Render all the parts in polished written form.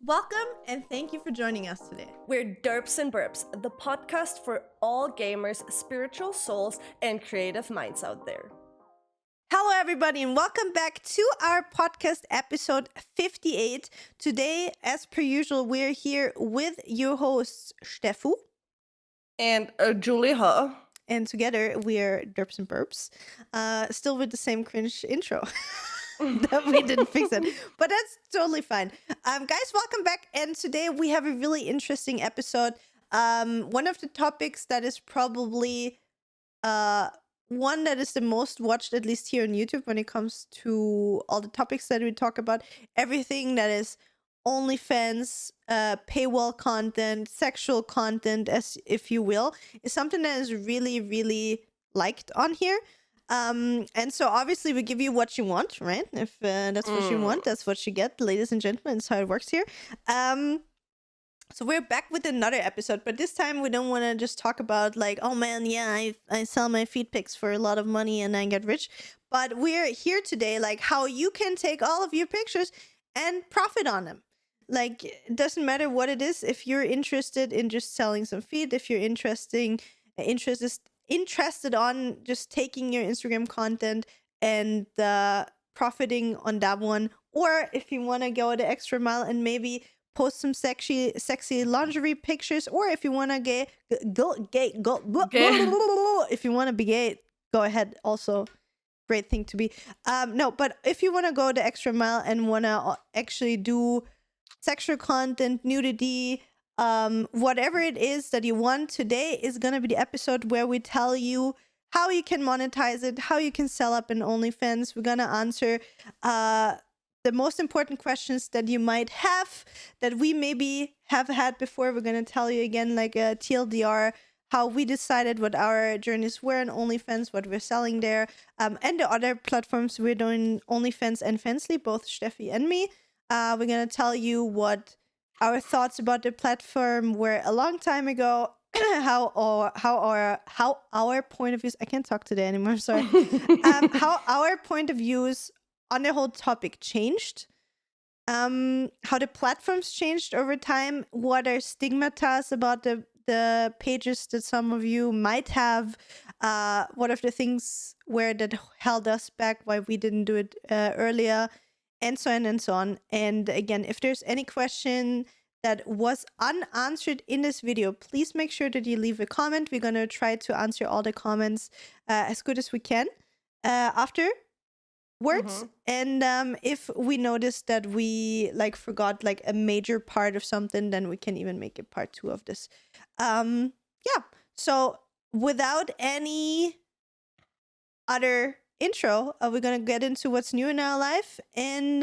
Welcome and thank you for joining us today. We're Derps and Burps, the podcast for all gamers, spiritual souls, and creative minds out there. Hello, everybody, and welcome back to our podcast episode 58. Today, as per usual, we're here with your hosts, Steffu. And Julie Huh. And together, we're Derps and Burps. Still with the same cringe intro. That we didn't fix it, but that's totally fine. Guys, welcome back. And today we have a really interesting episode. One of the topics that is probably one that is the most watched, at least here on YouTube, when it comes to all the topics that we talk about. Everything that is OnlyFans, paywall content, sexual content, as if you will, is something that is really, really liked on here. And so obviously we give you what you want, right? If that's what you want, that's what you get, ladies and gentlemen. That's how it works here. So we're back with another episode, but this time we don't want to just talk about like, oh man, yeah, I sell my feed pics for a lot of money and I get rich. But we're here today, like how you can take all of your pictures and profit on them. Like, it doesn't matter what it is. If you're interested in just selling some feed, if you're interested on just taking your Instagram content and profiting on that one, or if you want to go the extra mile and maybe post some sexy lingerie pictures, or if you want to if you want to be gay, go ahead. Also, great thing to be. No, but if you want to go the extra mile and want to actually do sexual content, nudity, whatever it is that you want, today is going to be the episode where we tell you how you can monetize it, how you can sell up in OnlyFans. We're going to answer the most important questions that you might have, that we maybe have had before. We're going to tell you again, like a TLDR, how we decided what our journeys were on OnlyFans, what we're selling there, and the other platforms we're doing, OnlyFans and Fansly, both Steffi and me. We're going to tell you what our thoughts about the platform were a long time ago, how our point of views, I can't talk today anymore, sorry, how our point of views on the whole topic changed, how the platforms changed over time, what are stigmatas about the pages that some of you might have, what are the things where that held us back, why we didn't do it earlier, and so on and so on. And again, if there's any question that was unanswered in this video, please make sure that you leave a comment. We're going to try to answer all the comments as good as we can afterwards. And if we notice that we like forgot like a major part of something, then we can even make a part 2 of this. Yeah, so without any other intro, we're gonna get into what's new in our life, and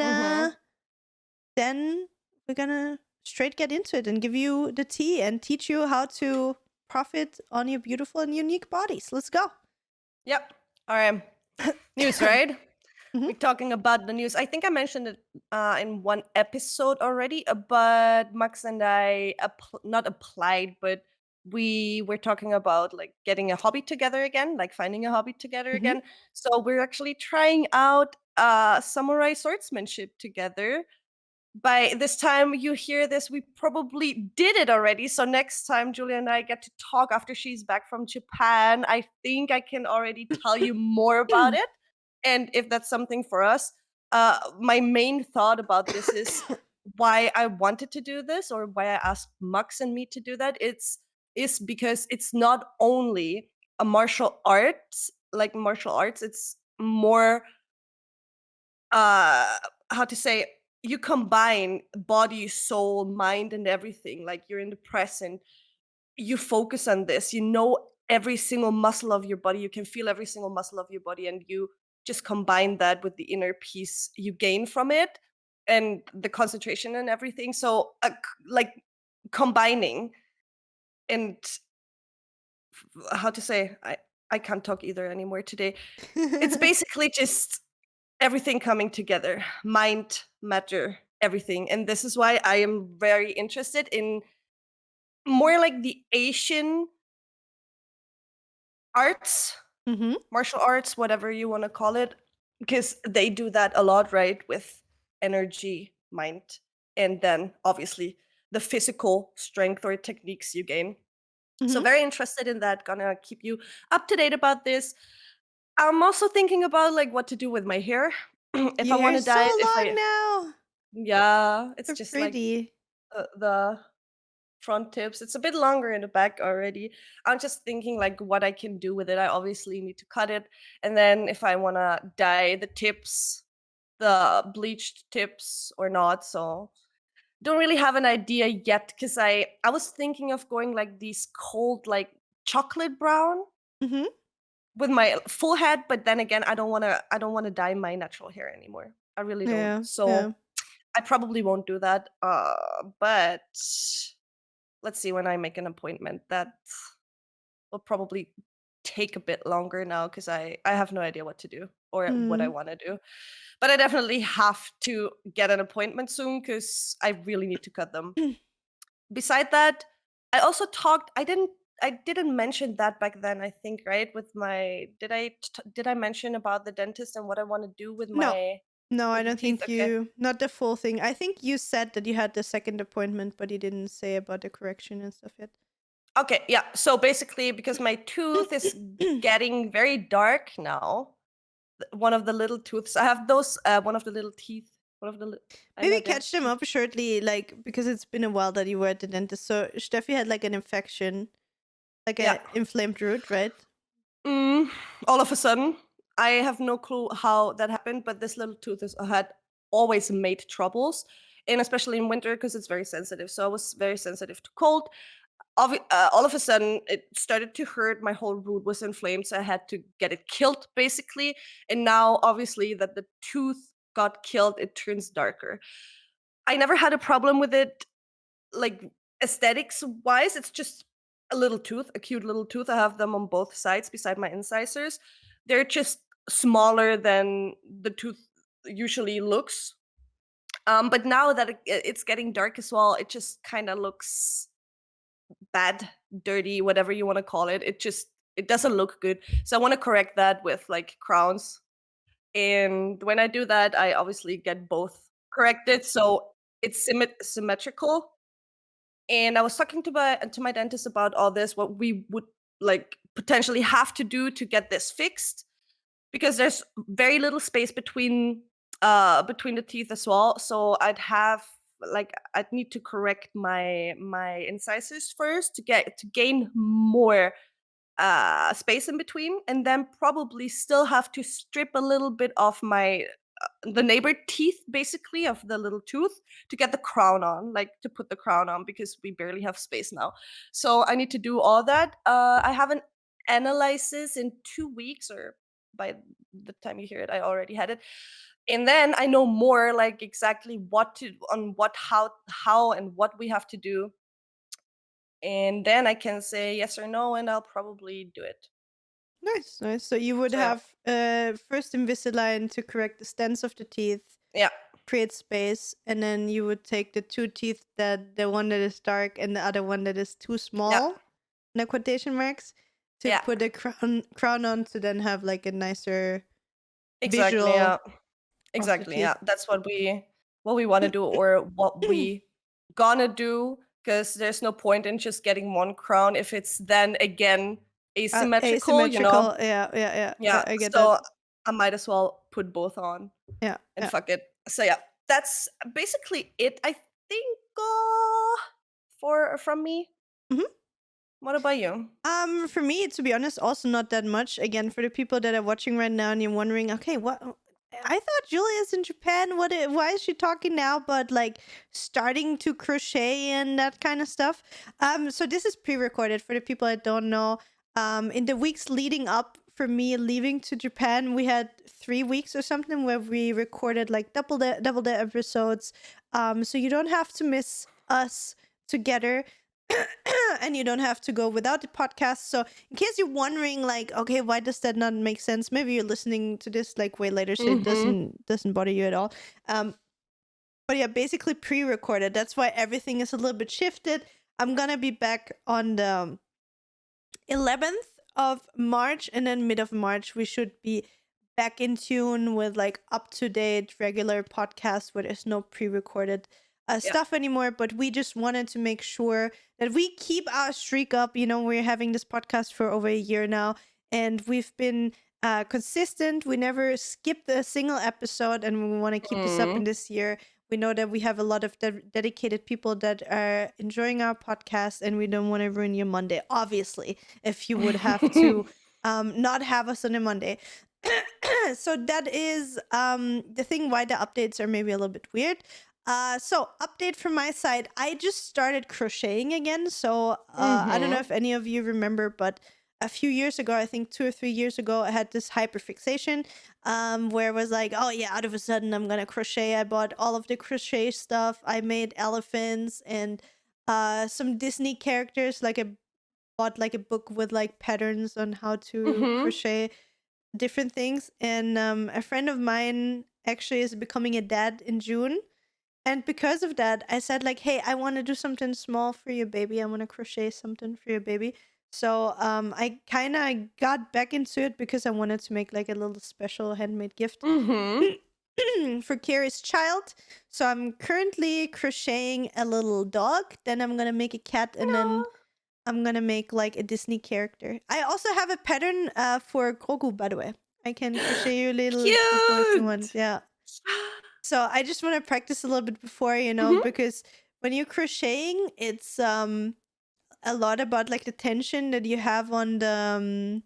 then we're gonna straight get into it and give you the tea and teach you how to profit on your beautiful and unique bodies. Let's go. Yep. All right. News, right? We're talking about the news. I think I mentioned it in one episode already, but Max and I not applied, but we were talking about like getting a hobby together again, like finding a hobby together again. So we're actually trying out samurai swordsmanship together. By this time you hear this, we probably did it already. So next time Julia and I get to talk after she's back from Japan, I think I can already tell you more about it. And if that's something for us, my main thought about this is why I wanted to do this, or why I asked Max and me to do that. Is because it's not only a martial arts, it's more how to say, you combine body, soul, mind, and everything. Like you're in the present, you focus on this, you know every single muscle of your body, you can feel every single muscle of your body, and you just combine that with the inner peace you gain from it and the concentration and everything. So like combining, and how to say, I can't talk either anymore today. It's basically just everything coming together, mind, matter, everything. And this is why I am very interested in more like the Asian arts, martial arts, whatever you want to call it, because they do that a lot, right? With energy, mind, and then obviously the physical strength or techniques you gain. So Mhm. very interested in that. Gonna keep you up to date about this. I'm also thinking about like what to do with my hair. If I Your want to hair's so dye it, if long I now. yeah, it's So just like pretty. the front tips. It's a bit longer in the back already. I'm just thinking like what I can do with it. I obviously need to cut it, and then if I want to dye the tips, the bleached tips or not. So don't really have an idea yet because I was thinking of going like these cold like chocolate brown Mhm. with my full head, but then again I don't want to dye my natural hair anymore. I really don't. Yeah. So Yeah. I probably won't do that. But let's see when I make an appointment. That will probably take a bit longer now because I have no idea what to do or what I Mm. want to do. But I definitely have to get an appointment soon because I really need to cut them. Beside that, I also talked. I didn't mention that back then. I think right with my did I mention about the dentist and what I want to do No. No, I with the don't teeth? think Okay. you. Not the full thing. I think you said that you had the second appointment, but you didn't say about the correction and stuff yet. Okay. Yeah. So basically, because my tooth is getting very dark now, one of the little tooths. I have those. One of the little teeth. One of the. I know Maybe they're catch them teeth. up shortly, like because it's been a while that you were at the dentist. So Steffi had like an infection, like Yeah. a inflamed root, right? Mm, all of a sudden, I have no clue how that happened, but this little tooth had always made troubles, and especially in winter because it's very sensitive. So I was very sensitive to cold. All of a sudden, it started to hurt. My whole root was inflamed, so I had to get it killed, basically. And now, obviously, that the tooth got killed, it turns darker. I never had a problem with it like aesthetics wise. It's just a little tooth, a cute little tooth. I have them on both sides beside my incisors. They're just smaller than the tooth usually looks. But now that it's getting dark as well, it just kind of looks bad, dirty, whatever you want to call it. It doesn't look good. So I want to correct that with like crowns. And when I do that, I obviously get both corrected so it's symmetrical. And I was talking to my dentist about all this, what we would like potentially have to do to get this fixed, because there's very little space between the teeth as well. So I'd need to correct my incisors first to gain more space in between, and then probably still have to strip a little bit of my the neighbor teeth, basically, of the little tooth to get the crown on, like to put the crown on, because we barely have space now. So I need to do all that. I have an analysis in 2 weeks, or by the time you hear it, I already had it. And then I know more, like exactly how and what we have to do. And then I can say yes or no, and I'll probably do it. Nice, nice. So you would So yeah, have first Invisalign to correct the stance of the teeth, yeah, create space, and then you would take the two teeth, that the one that is dark and the other one that is too yeah, small, in the quotation marks, to yeah, put a crown on to then have like a nicer exactly, visual yeah. of the Exactly, teeth. yeah. That's what we wanna do, or what we gonna do, because there's no point in just getting one crown if it's then again asymmetrical, you know? Asymmetrical. Yeah, yeah, yeah, Yeah, yeah. I get that. so I might as well put both on Yeah, and yeah. fuck it. So yeah, that's basically it, I think, for from me. Mhm. What about you? For me, to be honest, also not that much. Again, for the people that are watching right now and you're wondering, okay, what? I thought Julia's in Japan. Why is she talking now? But like starting to crochet and that kind of stuff. So this is pre-recorded for the people that don't know. In the weeks leading up for me leaving to Japan, we had 3 weeks or something where we recorded like double the episodes. So you don't have to miss us together. And you don't have to go without the podcast. So in case you're wondering, like, okay, why does that not make sense? Maybe you're listening to this like way later, so it Mhm. doesn't bother you at all. But yeah, basically pre-recorded. That's why everything is a little bit shifted. I'm gonna be back on the 11th of March, and then mid of March we should be back in tune with like up to date regular podcasts where there's no pre-recorded Yeah. stuff anymore, but we just wanted to make sure that we keep our streak up. We're having this podcast for over a year now, and we've been consistent. We never skipped a single episode, and we want to keep this up in this year. We know that we have a lot of dedicated people that are enjoying our podcast, and we don't want to ruin your Monday, obviously, if you would have to not have us on a Monday. So that is the thing why the updates are maybe a little bit weird. So update from my side, I just started crocheting again. So I don't know if any of you remember, but a few years ago, I think 2 or 3 years ago, I had this hyperfixation where it was like, oh yeah, out of a sudden I'm gonna crochet. I bought all of the crochet stuff. I made elephants and some Disney characters. Like I bought like a book with like patterns on how to crochet different things. And a friend of mine actually is becoming a dad in June. And because of that, I said like, hey, I want to do something small for your baby. I want to crochet something for your baby. So I kind of got back into it because I wanted to make like a little special handmade gift for Carrie's child. So I'm currently crocheting a little dog. Then I'm going to make a cat, and then I'm going to make like a Disney character. I also have a pattern for Grogu, by the way. I can crochet you a little people if you want. Yeah. So I just want to practice a little bit before, because when you're crocheting, it's a lot about like the tension that you have on the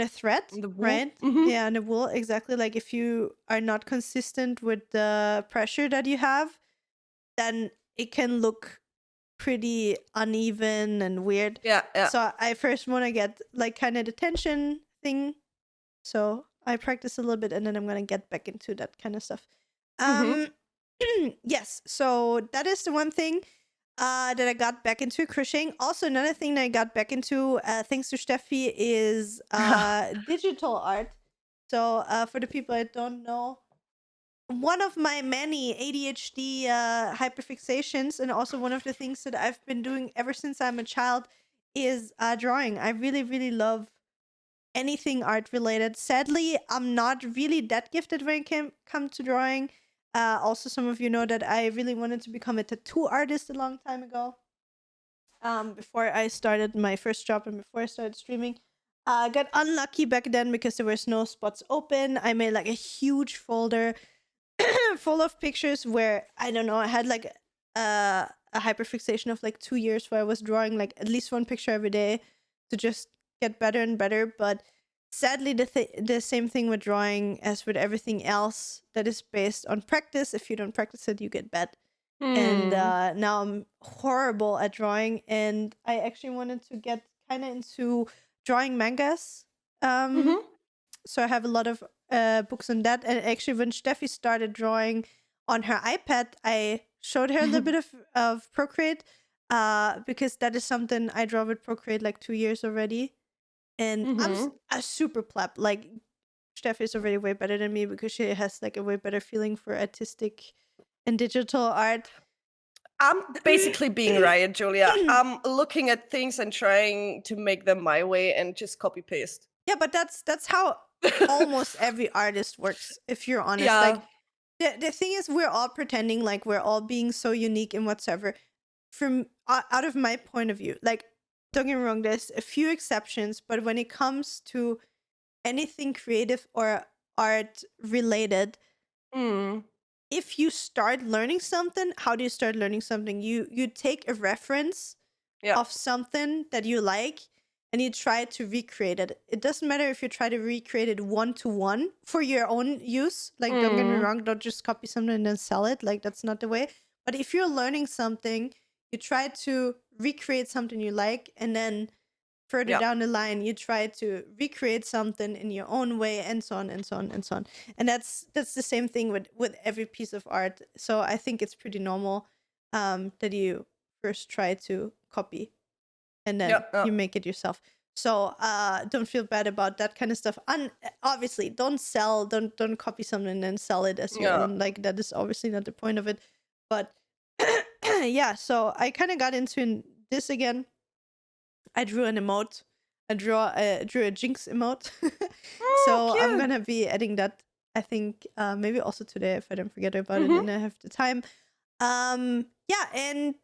thread, The wool. right? Yeah, on the wool, exactly. Like if you are not consistent with the pressure that you have, then it can look pretty uneven and weird. Yeah. So I first want to get like kind of the tension thing. So I practice a little bit, and then I'm gonna get back into that kind of stuff. Yes, so that is the one thing that I got back into crocheting. Also, another thing that I got back into, thanks to Steffi, is digital art. So for the people that don't know, one of my many ADHD hyperfixations, and also one of the things that I've been doing ever since I'm a child, is drawing. I really, really love anything art related. Sadly, I'm not really that gifted when it come to drawing. Also, some of you know that I really wanted to become a tattoo artist a long time ago. Before I started my first job and before I started streaming. I got unlucky back then because there was no spots open. I made like a huge folder full of pictures where, I don't know, I had like a hyperfixation of like 2 years where I was drawing like at least one picture every day to just get better and better. But sadly, the same thing with drawing as with everything else that is based on practice. If you don't practice it, you get bad. And now I'm horrible at drawing, and I actually wanted to get kind of into drawing mangas. So I have a lot of books on that. And actually, when Steffi started drawing on her iPad, I showed her a little bit of Procreate because that is something I draw with Procreate like 2 years already. And I'm a super pleb. Like, Steffi is already way better than me because she has like a way better feeling for artistic and digital art. I'm basically being Riot, Julia. I'm looking at things and trying to make them my way and just copy paste. Yeah, but that's how almost every artist works, if you're honest. Yeah. Like the thing is, we're all pretending like we're all being so unique and whatsoever. From out of my point of view, like, don't get me wrong, there's a few exceptions, but when it comes to anything creative or art related, if you start learning something, how do you start learning something? You take a reference of something that you like and you try to recreate it. It doesn't matter if you try to recreate it 1-to-1 for your own use. Like, don't get me wrong, don't just copy something and then sell it. Like, that's not the way. But if you're learning something, you try to recreate something you like, and then further down the line, you try to recreate something in your own way, and so on and so on and so on. And that's the same thing with every piece of art. So I think it's pretty normal that you first try to copy and then you make it yourself. So don't feel bad about that kind of stuff. Obviously, don't copy something and then sell it as your own. Like, that is obviously not the point of it. But yeah, so I kind of got into this again. I drew an emote. I drew a Jinx emote. So cute. I'm gonna be adding that, I think, maybe also today if I don't forget about it and I have the time. Yeah, and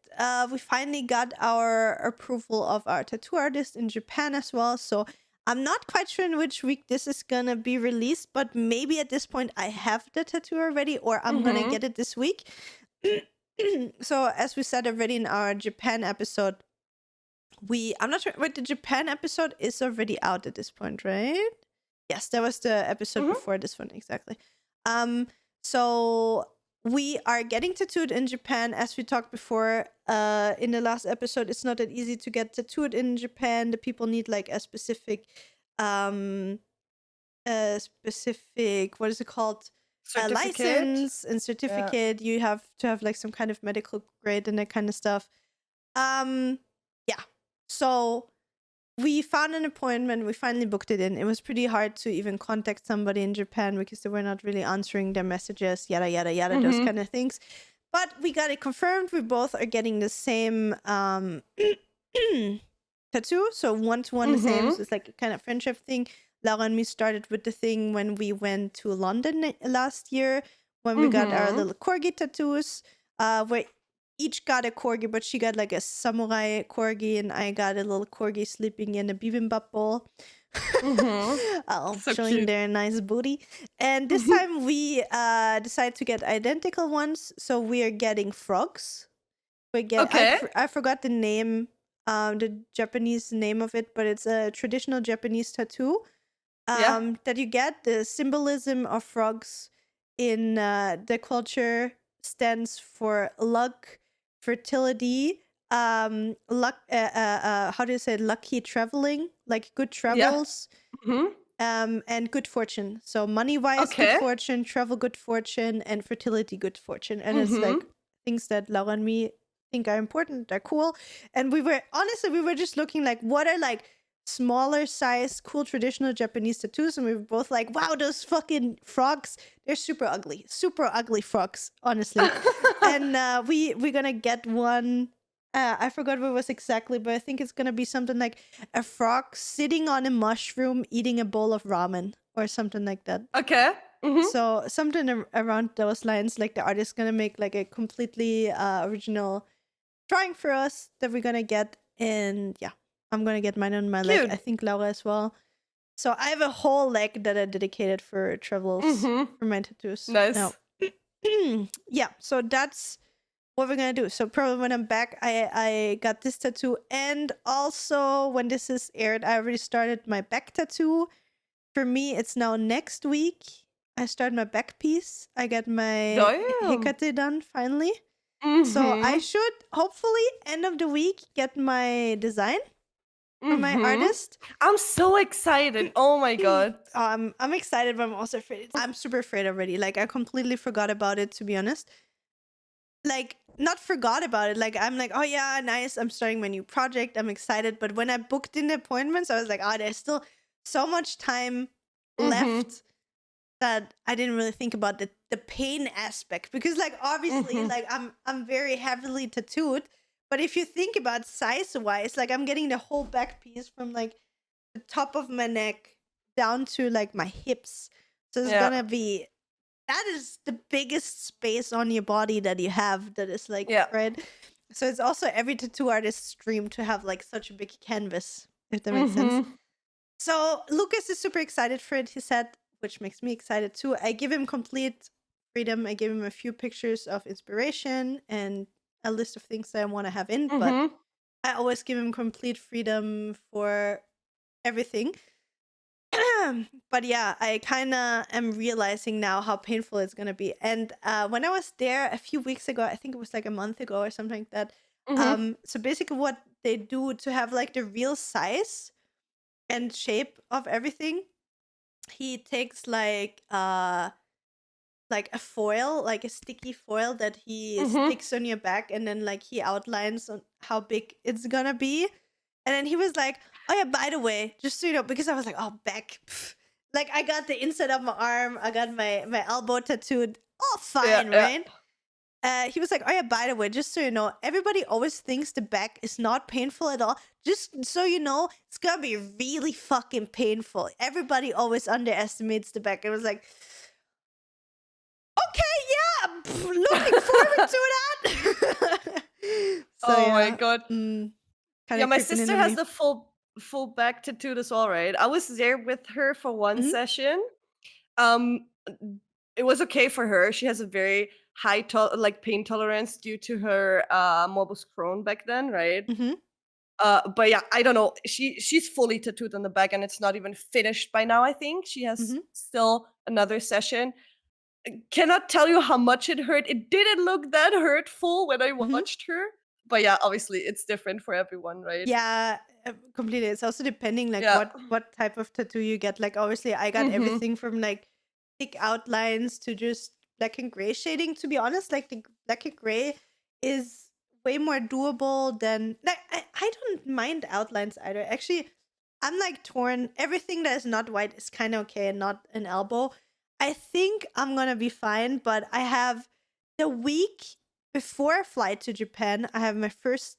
we finally got our approval of our tattoo artist in Japan as well. So I'm not quite sure in which week this is gonna be released, but maybe at this point I have the tattoo already, or I'm gonna get it this week. So as we said already in our Japan episode, I'm not sure, wait, the Japan episode is already out at this point, right? Yes, that was the episode before this one, exactly. So we are getting tattooed in Japan, as we talked before in the last episode. It's not that easy to get tattooed in Japan. The people need like a specific what is it called? License and certificate. You have to have like some kind of medical grade and that kind of stuff. Yeah. So we found an appointment. We finally booked it in. It was pretty hard to even contact somebody in Japan because they were not really answering their messages, yada, yada, yada, those kind of things. But we got it confirmed. We both are getting the same tattoo. So 1-to-1 the same. So it's like a kind of friendship thing. Laura and me started with the thing when we went to London last year, when we got our little corgi tattoos. Where each got a corgi, but she got like a samurai corgi, and I got a little corgi sleeping in a bibimbap bowl. So showing cute. their nice booty. And this time we decided to get identical ones, so we are getting frogs. I forgot the name, the Japanese name of it, but it's a traditional Japanese tattoo that you get. The symbolism of frogs in the culture stands for luck, fertility, luck, how do you say, lucky traveling, like good travels, and good fortune. So money wise, good fortune, travel, good fortune, and fertility, good fortune. And it's like things that Laura and me think are important, they're cool. And we were just looking like, what are like smaller size cool traditional Japanese tattoos, and we were both like, wow, those fucking frogs, they're super ugly frogs, honestly. And we're gonna get one. I forgot what it was exactly, but I think it's gonna be something like a frog sitting on a mushroom eating a bowl of ramen or something like that. So something around those lines. Like the artist's gonna make like a completely original drawing for us that we're gonna get. And yeah, I'm gonna get mine on my leg. I think Laura as well. So I have a whole leg that I dedicated for travels for my tattoos. Nice. Now, yeah, so that's what we're gonna do. So probably when I'm back, I got this tattoo, and also when this is aired, I already started my back tattoo. For me, it's now next week. I start my back piece. I get my hikate done finally. So I should hopefully end of the week get my design for my artist. I'm so excited. Oh my god. I'm excited, but I'm also afraid. I'm super afraid already. Like I completely forgot about it, to be honest. Like not forgot about it. Like I'm like, oh yeah, nice. I'm starting my new project. I'm excited. But when I booked in the appointments, I was like, oh, there's still so much time left that I didn't really think about the pain aspect, because like obviously like I'm very heavily tattooed, but if you think about size wise, like I'm getting the whole back piece from like the top of my neck down to like my hips. So it's gonna be, that is the biggest space on your body that you have, that is like right. So it's also every tattoo artist's dream to have like such a big canvas, if that makes sense. So Lucas is super excited for it, he said, which makes me excited too. I give him complete freedom. I give him a few pictures of inspiration and a list of things that I want to have in, but I always give him complete freedom for everything. But yeah, I kind of am realizing now how painful it's going to be. And when I was there a few weeks ago, I think it was like a month ago or something like that. So basically what they do to have like the real size and shape of everything, he takes like a foil, like a sticky foil that he sticks on your back, and then like he outlines on how big it's gonna be. And then he was like, oh yeah, by the way, just so you know, because I was like, oh, back, pff. Like I got the inside of my arm, I got my elbow tattooed, all fine, right? He was like, oh yeah, by the way, just so you know, everybody always thinks the back is not painful at all. Just so you know, it's gonna be really fucking painful. Everybody always underestimates the back. It was like, okay, yeah, looking forward to that. So Oh my yeah, god. kind Yeah, of my creeping sister into has me. the full back tattooed as well, right? I was there with her for one Hmm. session. Um, it was okay for her. She has a very high like pain tolerance due to her morbus Crohn back then, right? Hmm. But yeah, I don't know. She's fully tattooed on the back, and it's not even finished by now. I think she has Hmm. still another session. Cannot tell you how much it hurt. It didn't look that hurtful when I Hmm. watched her. But yeah, obviously it's different for everyone, right? Yeah, completely. It's also depending like Yeah. what type of tattoo you get. Like obviously, I got Mhm. everything from like thick outlines to just black and gray shading. To be honest, like the black and gray is way more doable than like I don't mind outlines either. Actually, I'm like torn. Everything that is not white is kind of okay and not an elbow. I think I'm gonna be fine, but I have the week before I fly to Japan. I have my first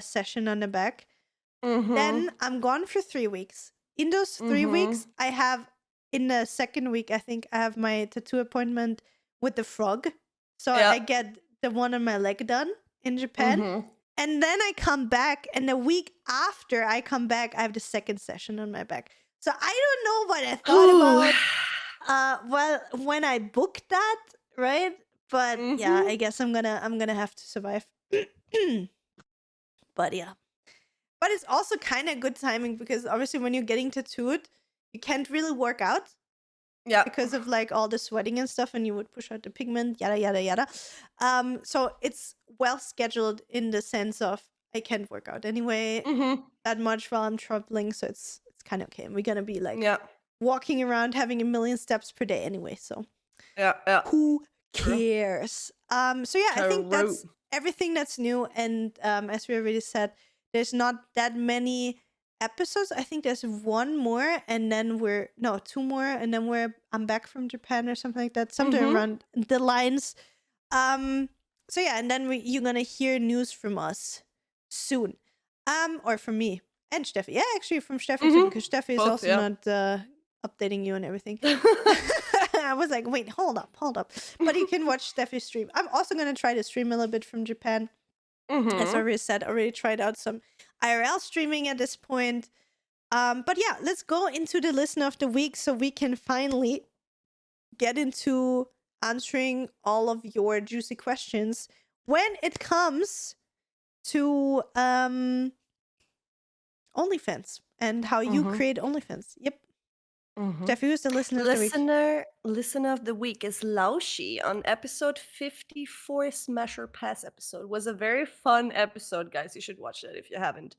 session on the back. Mhm. Then I'm gone for 3 weeks. In those 3 weeks, Mhm. I have in the second week, I think I have my tattoo appointment with the frog. So Yeah. I get the one on my leg done in Japan. Mhm. And then I come back, and the week after I come back, I have the second session on my back. So I don't know what I thought Ooh. about well when I booked that, right? But yeah, Mhm. I guess I'm gonna have to survive. But yeah. But it's also kind of good timing because obviously when you're getting tattooed, you can't really work out Yeah. because of like all the sweating and stuff, and you would push out the pigment, yada yada yada. So it's well scheduled in the sense of I can't work out anyway Mhm. that much while I'm traveling, so it's kind of okay. And we're gonna be like Yeah. walking around having a million steps per day anyway, so Yeah. Yeah. who True. cares? So yeah, I think True. that's everything that's new. And as we already said, there's not that many episodes. I think there's one more, and then we're no two more, and then I'm back from Japan or something like that. Something Mhm. around the lines. Um. So yeah, and then you're gonna hear news from us soon. Or from me and Steffi. Yeah, actually from Steffi too, Mhm. because Steffi is Both, also yeah. not updating you and everything. I was like, wait, hold up, hold up. But you can watch Steffi's stream. I'm also gonna try to stream a little bit from Japan. As I Mhm. already said, already tried out some IRL streaming at this point. But yeah, let's go into the listen of the week so we can finally get into answering all of your juicy questions when it comes to OnlyFans and how you Mhm. create OnlyFans. Yep. Mhm. Steffi, who's the listener of the week? Listener of the week is Laushi on episode 54 Smasher Pass episode. Was a very fun episode, guys. You should watch that if you haven't.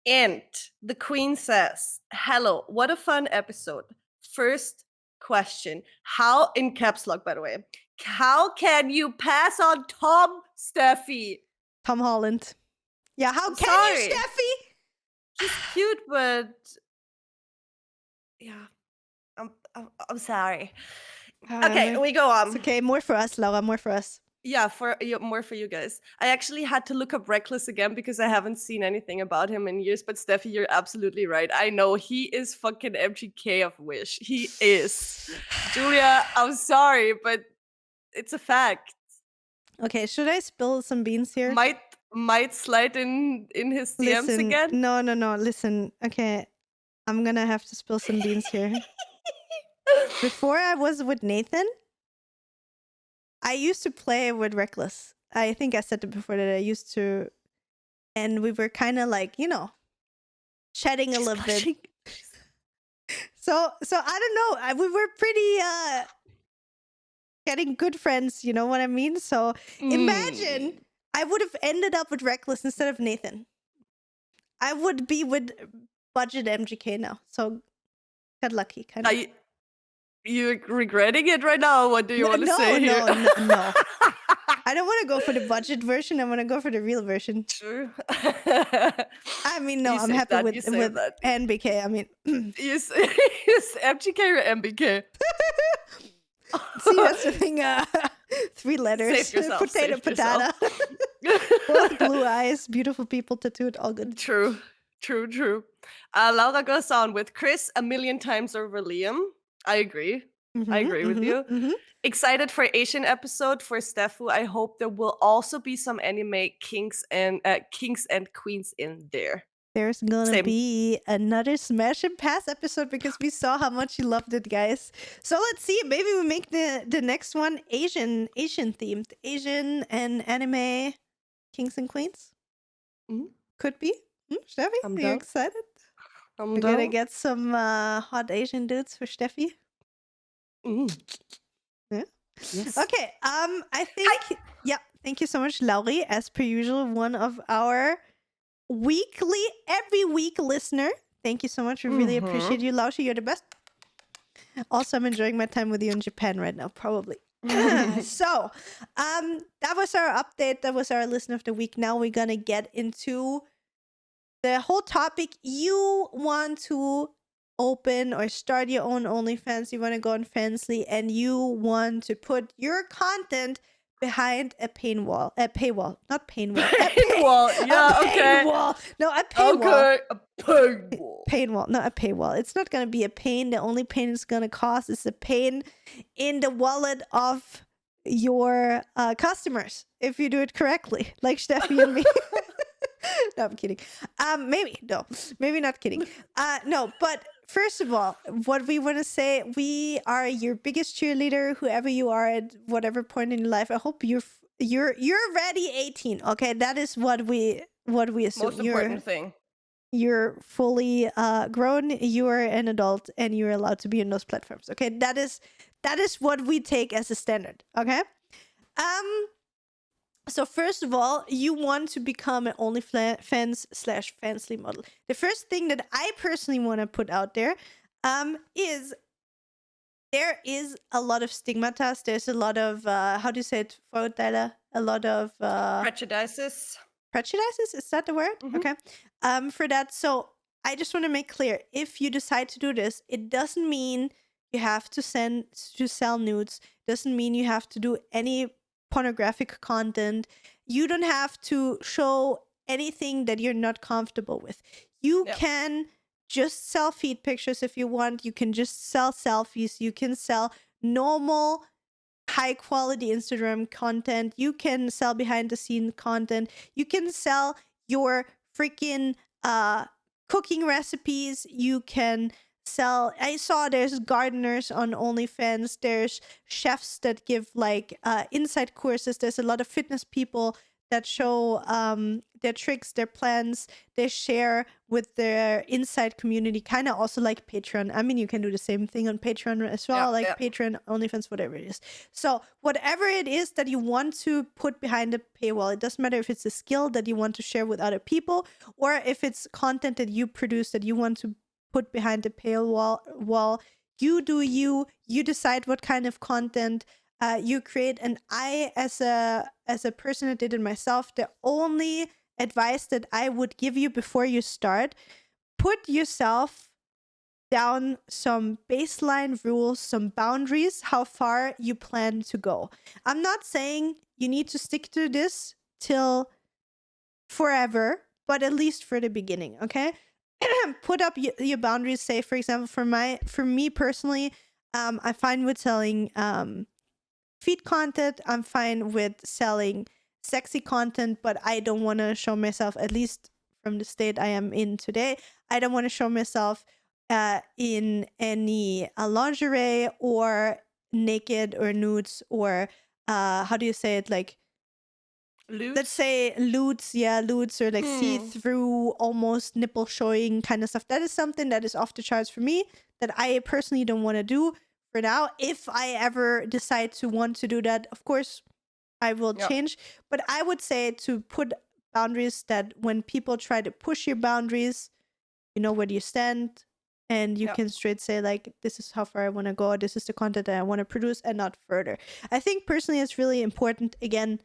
And the Queen says, "Hello, what a fun episode. First question. How in caps lock, by the way. How can you pass on Tom Steffi? Tom Holland. Yeah, how I'm can you, sorry. Steffi? He's cute, but yeah, I'm sorry. Okay, Uh, we go it's on. okay. More for us, Laura. More for us. Yeah, for you, more for you guys. I actually had to look up Reckless again because I haven't seen anything about him in years. But Steffi, you're absolutely right. I know he is fucking MGK of Wish. He is. Julia, I'm sorry, but it's a fact. Okay, should I spill some beans here? Might might slide in his DMs Listen, again. no. Listen, okay, I'm gonna have to spill some beans here. Before I was with Nathan, I used to play with Reckless. I think I said it before that I used to, and we were kind of like, chatting a She's little bit. blushing. So I don't know. We were pretty getting good friends. You know what I mean? So imagine Mm. I would have ended up with Reckless instead of Nathan. I would be with budget MGK now. So got lucky, kind Are of. you regretting it right now? What do you want to No, say here? no. I don't want to go for the budget version. I want to go for the real version. True. I mean, no, You I'm save happy that. You save with that. NBK. I mean, Use MGK or MBK. see, that's the thing. 3 letters. Save yourself. Potato, Save yourself. patata. Both blue eyes, beautiful people tattooed, all good. True. True. Laura goes on with Chris a million times over Liam. I agree. I agree with you. Excited for Asian episode for Steffu. I hope there will also be some anime kings and queens in there. There's gonna Same. be another Smash and Pass episode because we saw how much you loved it, guys. So let's see. Maybe we make the next one Asian themed, Asian and anime kings and queens. Could be. Steffi, I'm are you down. excited? I'm We're gonna down. get some hot Asian dudes for Steffi. Yeah. Yes. Okay. I think. Yeah. Thank you so much, Laurie. As per usual, one of our every week listener. Thank you so much. We really appreciate you, Laushi. You're the best. Also, I'm enjoying my time with you in Japan right now, probably. So, that was our update. That was our listen of the week. Now we're gonna get into the whole topic. You want to open or start your own OnlyFans. You want to go on Fansly, and you want to put your content behind a paywall, not paywall. Paywall, yeah, okay. Paywall. No, a paywall. Okay, a paywall. Paywall, not a paywall. It's not gonna be a pain. The only pain it's gonna cause is a pain in the wallet of your customers if you do it correctly, like Steffi and me. No, I'm kidding. Maybe not kidding. No, but first of all, what we want to say, we are your biggest cheerleader, whoever you are at whatever point in your life. I hope you're ready 18. Okay, that is what we assume. Most important thing. You're fully grown. You are an adult, and you're allowed to be on those platforms. Okay, that is what we take as a standard. Okay. So first of all, you want to become an OnlyFans/Fansly model. The first thing that I personally want to put out there is there is a lot of stigmata. There's a lot of how do you say it? Vorurteile. A lot of prejudices. Prejudices, is that the word? Okay. For that, so I just want to make clear: if you decide to do this, it doesn't mean you have to sell nudes. Doesn't mean you have to do any pornographic content. You don't have to show anything that you're not comfortable with. You can just sell feed pictures if you want. You can just sell selfies. You can sell normal high quality Instagram content. You can sell behind the scene content. You can sell your freaking cooking recipes. You can sell, I saw there's gardeners on OnlyFans. There's chefs that give like inside courses. There's a lot of fitness people that show their tricks, their plans. They share with their inside community, kind of also like Patreon. I mean, you can do the same thing on Patreon as well, Patreon, OnlyFans, whatever it is. So whatever it is that you want to put behind the paywall, it doesn't matter if it's a skill that you want to share with other people, or if it's content that you produce that you want to put behind the paywall. You do you decide what kind of content you create. And I, as a person that did it myself, the only advice that I would give you before you start, put yourself down some baseline rules, some boundaries, how far you plan to go. I'm not saying you need to stick to this till forever, but at least for the beginning, okay? Put up your boundaries. Say, for example, for me personally, I'm fine with selling feed content. I'm fine with selling sexy content, but I don't want to show myself, at least from the state I am in today, I don't want to show myself in any lingerie or naked or nudes or how do you say it, like Lewds? Let's say lewds or like see-through, almost nipple showing kind of stuff. That is something that is off the charts for me, that I personally don't want to do for now. If I ever decide to want to do that, of course, I will change. But I would say to put boundaries, that when people try to push your boundaries, you know where you stand, and you can straight say, like, this is how far I want to go, this is the content that I want to produce, and not further. I think personally it's really important, again,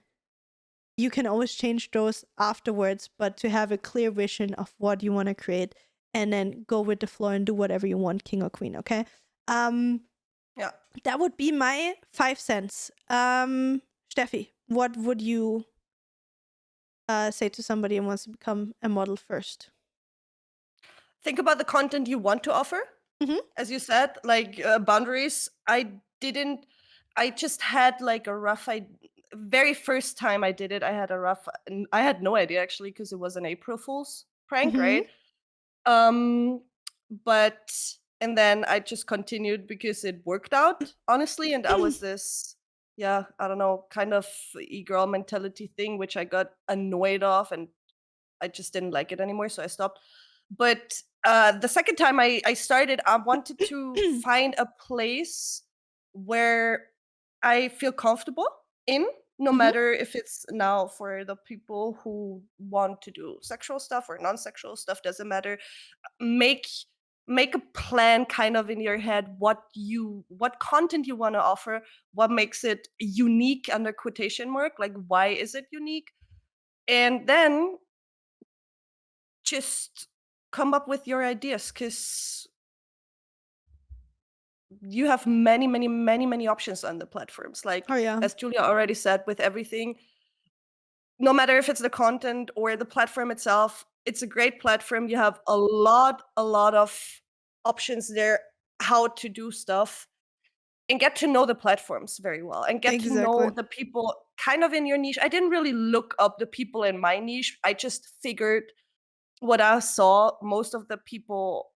you can always change those afterwards, but to have a clear vision of what you want to create and then go with the flow and do whatever you want, king or queen, okay? That would be my 5 cents. Steffi, what would you say to somebody who wants to become a model first? Think about the content you want to offer. Mhm. as you said, like boundaries. I just had like a rough very first time I did it, I had a rough and I had no idea actually because it was an April Fool's prank, Mhm. right? Um but and then I just continued because it worked out, honestly, and I was this, yeah, I don't know, kind of e-girl mentality thing which I got annoyed of, and I just didn't like it anymore, so I stopped. But the second time I started, I wanted to find a place where I feel comfortable in, no Mhm. matter if it's now for the people who want to do sexual stuff or non-sexual stuff, doesn't matter. Make make a plan kind of in your head what content you want to offer, what makes it unique under quotation mark, like why is it unique? And then just come up with your ideas because you have many, many, many, many options on the platforms. Like Oh yeah. as Julia already said, with everything, no matter if it's the content or the platform itself, it's a great platform. You have a lot of options there how to do stuff and get to know the platforms very well and get to know Exactly. the people kind of in your niche. I didn't really look up the people in my niche. I just figured what I saw most of the people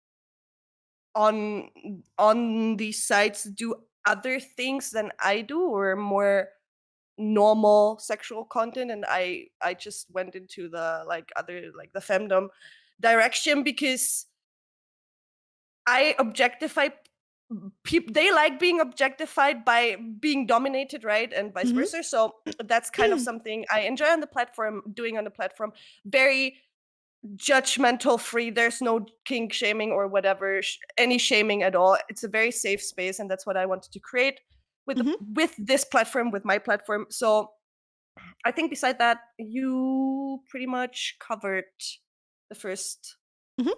on these sites do other things than I do, or more normal sexual content, and I just went into the like other like the femdom direction because I objectify people. They like being objectified by being dominated, right, and vice Mhm. versa. So that's kind of something I enjoy on the platform, doing on the platform. Very judgmental free. There's no kink shaming or whatever, any shaming at all. It's a very safe space, and that's what I wanted to create Mhm. with this platform, with my platform. So I think beside that, you pretty much covered the first Mhm.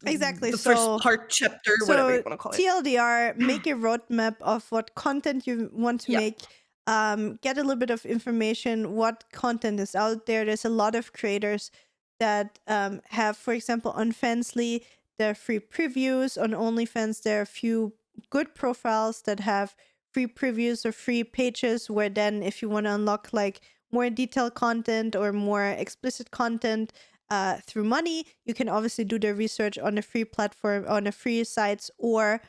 Exactly. the first So part, chapter, whatever you So want to call it. TLDR, make a roadmap of what content you want to Yeah. make. Get a little bit of information what content is out there. There's a lot of creators that have, for example, on Fansly, there are free previews. On OnlyFans, there are a few good profiles that have free previews or free pages where then if you want to unlock like more detailed content or more explicit content, through money, you can obviously do the research on a free platform, on a free sites, or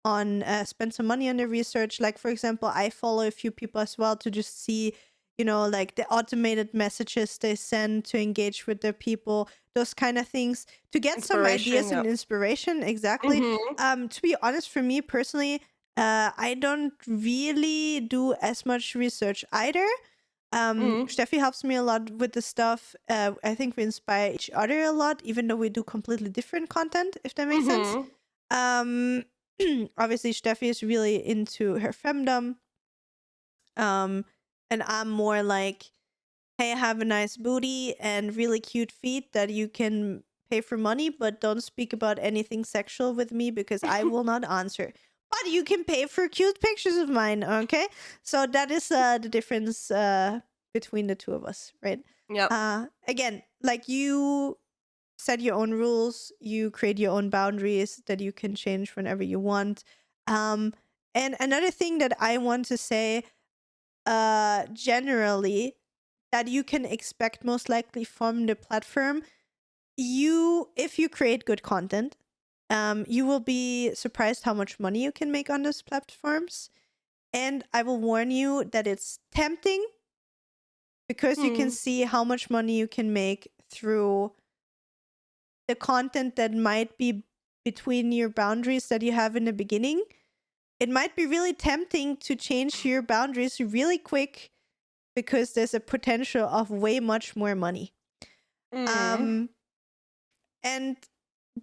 on spend some money on the research. Like for example, I follow a few people as well to just see, like the automated messages they send to engage with their people, those kind of things, to get some Inspiration. ideas Yeah. and inspiration. Exactly. Mm-hmm. To be honest, for me personally, I don't really do as much research either. Mm-hmm. Steffi helps me a lot with the stuff. I think we inspire each other a lot, even though we do completely different content, if that makes sense. Mm-hmm. Um, Obviously, Steffi is really into her femdom. Um, and I'm more like, hey, I have a nice booty and really cute feet that you can pay for money, but don't speak about anything sexual with me because I will not answer. But you can pay for cute pictures of mine, okay? So that is the difference between the two of us, right? Yep. Again, like you set your own rules, you create your own boundaries that you can change whenever you want. And another thing that I want to say, generally, that you can expect most likely from the platform, if you create good content, you will be surprised how much money you can make on those platforms. And I will warn you that it's tempting because you can Hmm. see how much money you can make through the content that might be between your boundaries that you have in the beginning. It might be really tempting to change your boundaries really quick because there's a potential of way much more money. Mm-hmm. Um, and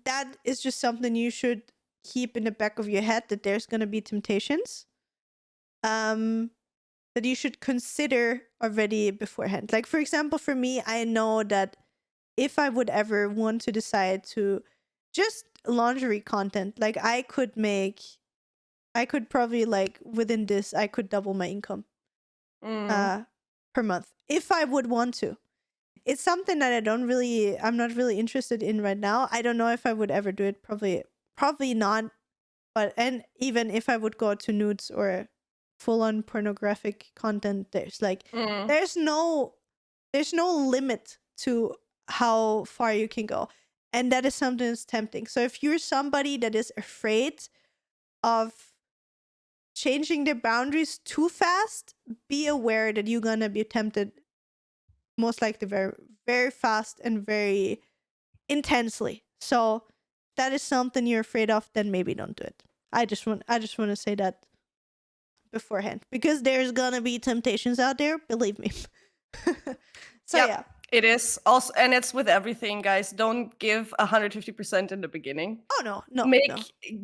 that is just something you should keep in the back of your head, that there's going to be temptations that you should consider already beforehand. Like, for example, for me, I know that if I would ever want to decide to just lingerie content, like I could probably, like, within this, I could double my income Mm-hmm. uh per month if I would want to. It's something that I'm not really interested in right now. I don't know if I would ever do it. Probably not. and even if I would go to nudes or full-on pornographic content, there's Mm. there's no limit to how far you can go, and that is something that's tempting. So if you're somebody that is afraid of changing the boundaries too fast, be aware that you're gonna be tempted most likely very, very fast and very intensely. So that is something you're afraid of, then maybe don't do it. I just want to say that beforehand, because there's gonna be temptations out there, believe me. So Yep, yeah. it is also, and it's with everything, guys. Don't give 150% in the beginning. Oh no.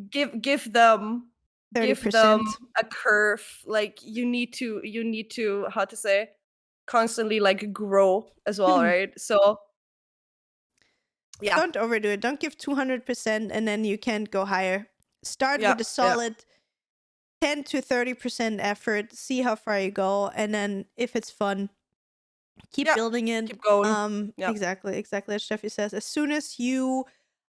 Give them 30%. a curve. Like you need to how to say, constantly like grow as well, right? So yeah, Don't overdo it. Don't give 200% and then you can't go higher. Start with a yeah. solid 10 to 30% effort, see how far you go, and then if it's fun, keep Yeah, building it. keep going. Yeah. Exactly as Steffi says. As soon as you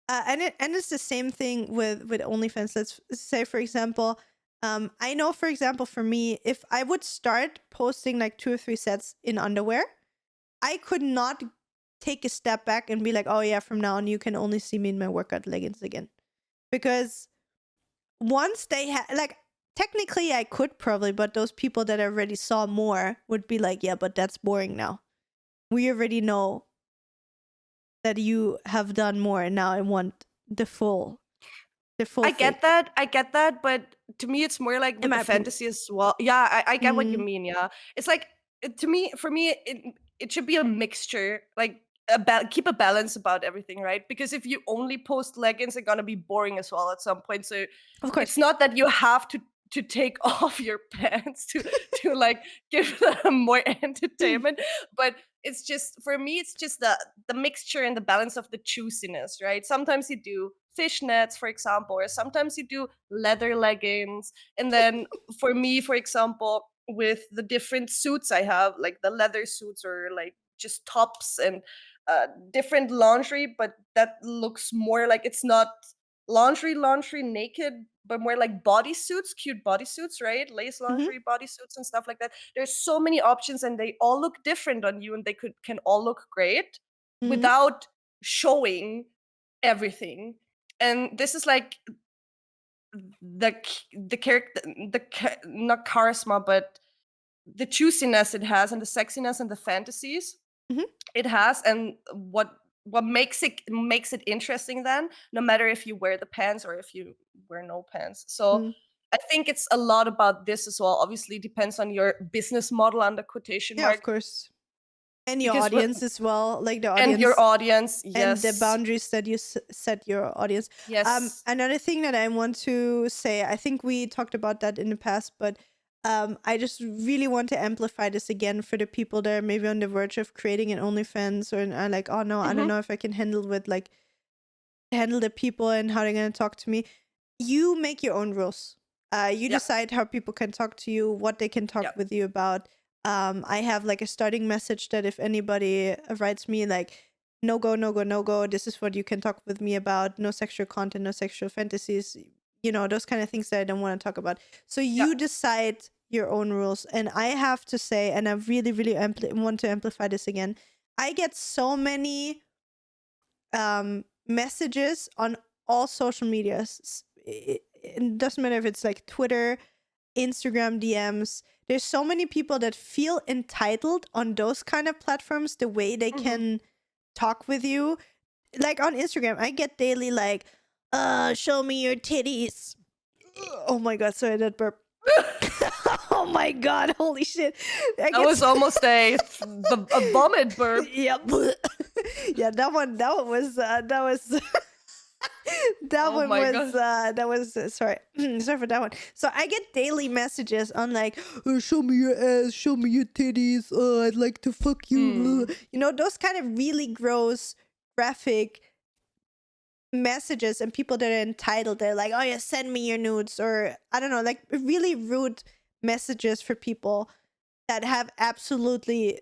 and it's the same thing with OnlyFans. Let's say, for example, I know, for example, for me, if I would start posting like 2 or 3 sets in underwear, I could not take a step back and be like, oh yeah, from now on you can only see me in my workout leggings again, because once they like, technically I could probably, but those people that already saw more would be like, yeah, but that's boring now. We already know that you have done more, and now I want the full I thing. get that, but to me it's more like with my the opinion. fantasy as well. Yeah, I get what you Mm. mean. Yeah, it's like for me, it should be a mixture. Like keep a balance about everything, right? Because if you only post leggings, it's gonna be boring as well at some point. So Of course. it's not that you have to take off your pants to like give them more entertainment, but it's just, for me it's just the mixture and the balance of the juiciness, right? Sometimes you do fishnets, for example, or sometimes you do leather leggings. And then for me, for example, with the different suits I have, like the leather suits or like just tops and different lingerie, but that looks more like, it's not lingerie naked, but more like bodysuits, cute bodysuits, right? Lace lingerie bodysuits and stuff like that. There's so many options and they all look different on you, and they can all look great without showing everything. And this is like the character, not charisma, but the juiciness it has, and the sexiness and the fantasies it has, and what makes it interesting then, no matter if you wear the pants or if you wear no pants. So I think it's a lot about this as well. Obviously depends on your business model, under quotation Yeah, of mark, course. And your because audience as well, like the and audience your audience, and the yes, boundaries that you set your audience. yes. Another thing that I want to say, I think we talked about that in the past, but I just really want to amplify this again for the people that are maybe on the verge of creating an OnlyFans, or are like, oh no, I don't know if I can handle the people and how they're gonna talk to me. You make your own rules. You decide how people can talk to you, what they can talk with you about. I have like a starting message that if anybody writes me like, no go, no go, no go, this is what you can talk with me about, no sexual content, no sexual fantasies, those kind of things that I don't want to talk about. So you decide your own rules. And I have to say, and I really, really want to amplify this again, I get so many messages on all social medias. It doesn't matter if it's like Twitter, Instagram DMs. There's so many people that feel entitled on those kind of platforms, the way they can talk with you. Like on Instagram, I get daily like, show me your titties. Oh my god, sorry, that burp. Oh my god, holy shit. That was almost a vomit burp. Yeah. Yeah, that one was sorry. Sorry for that one. So I get daily messages on like, show me your ass, show me your titties, I'd like to fuck you. Those kind of really gross, graphic messages, and people that are entitled, they're like, oh yeah, send me your nudes, or I don't know, like really rude messages for people that have absolutely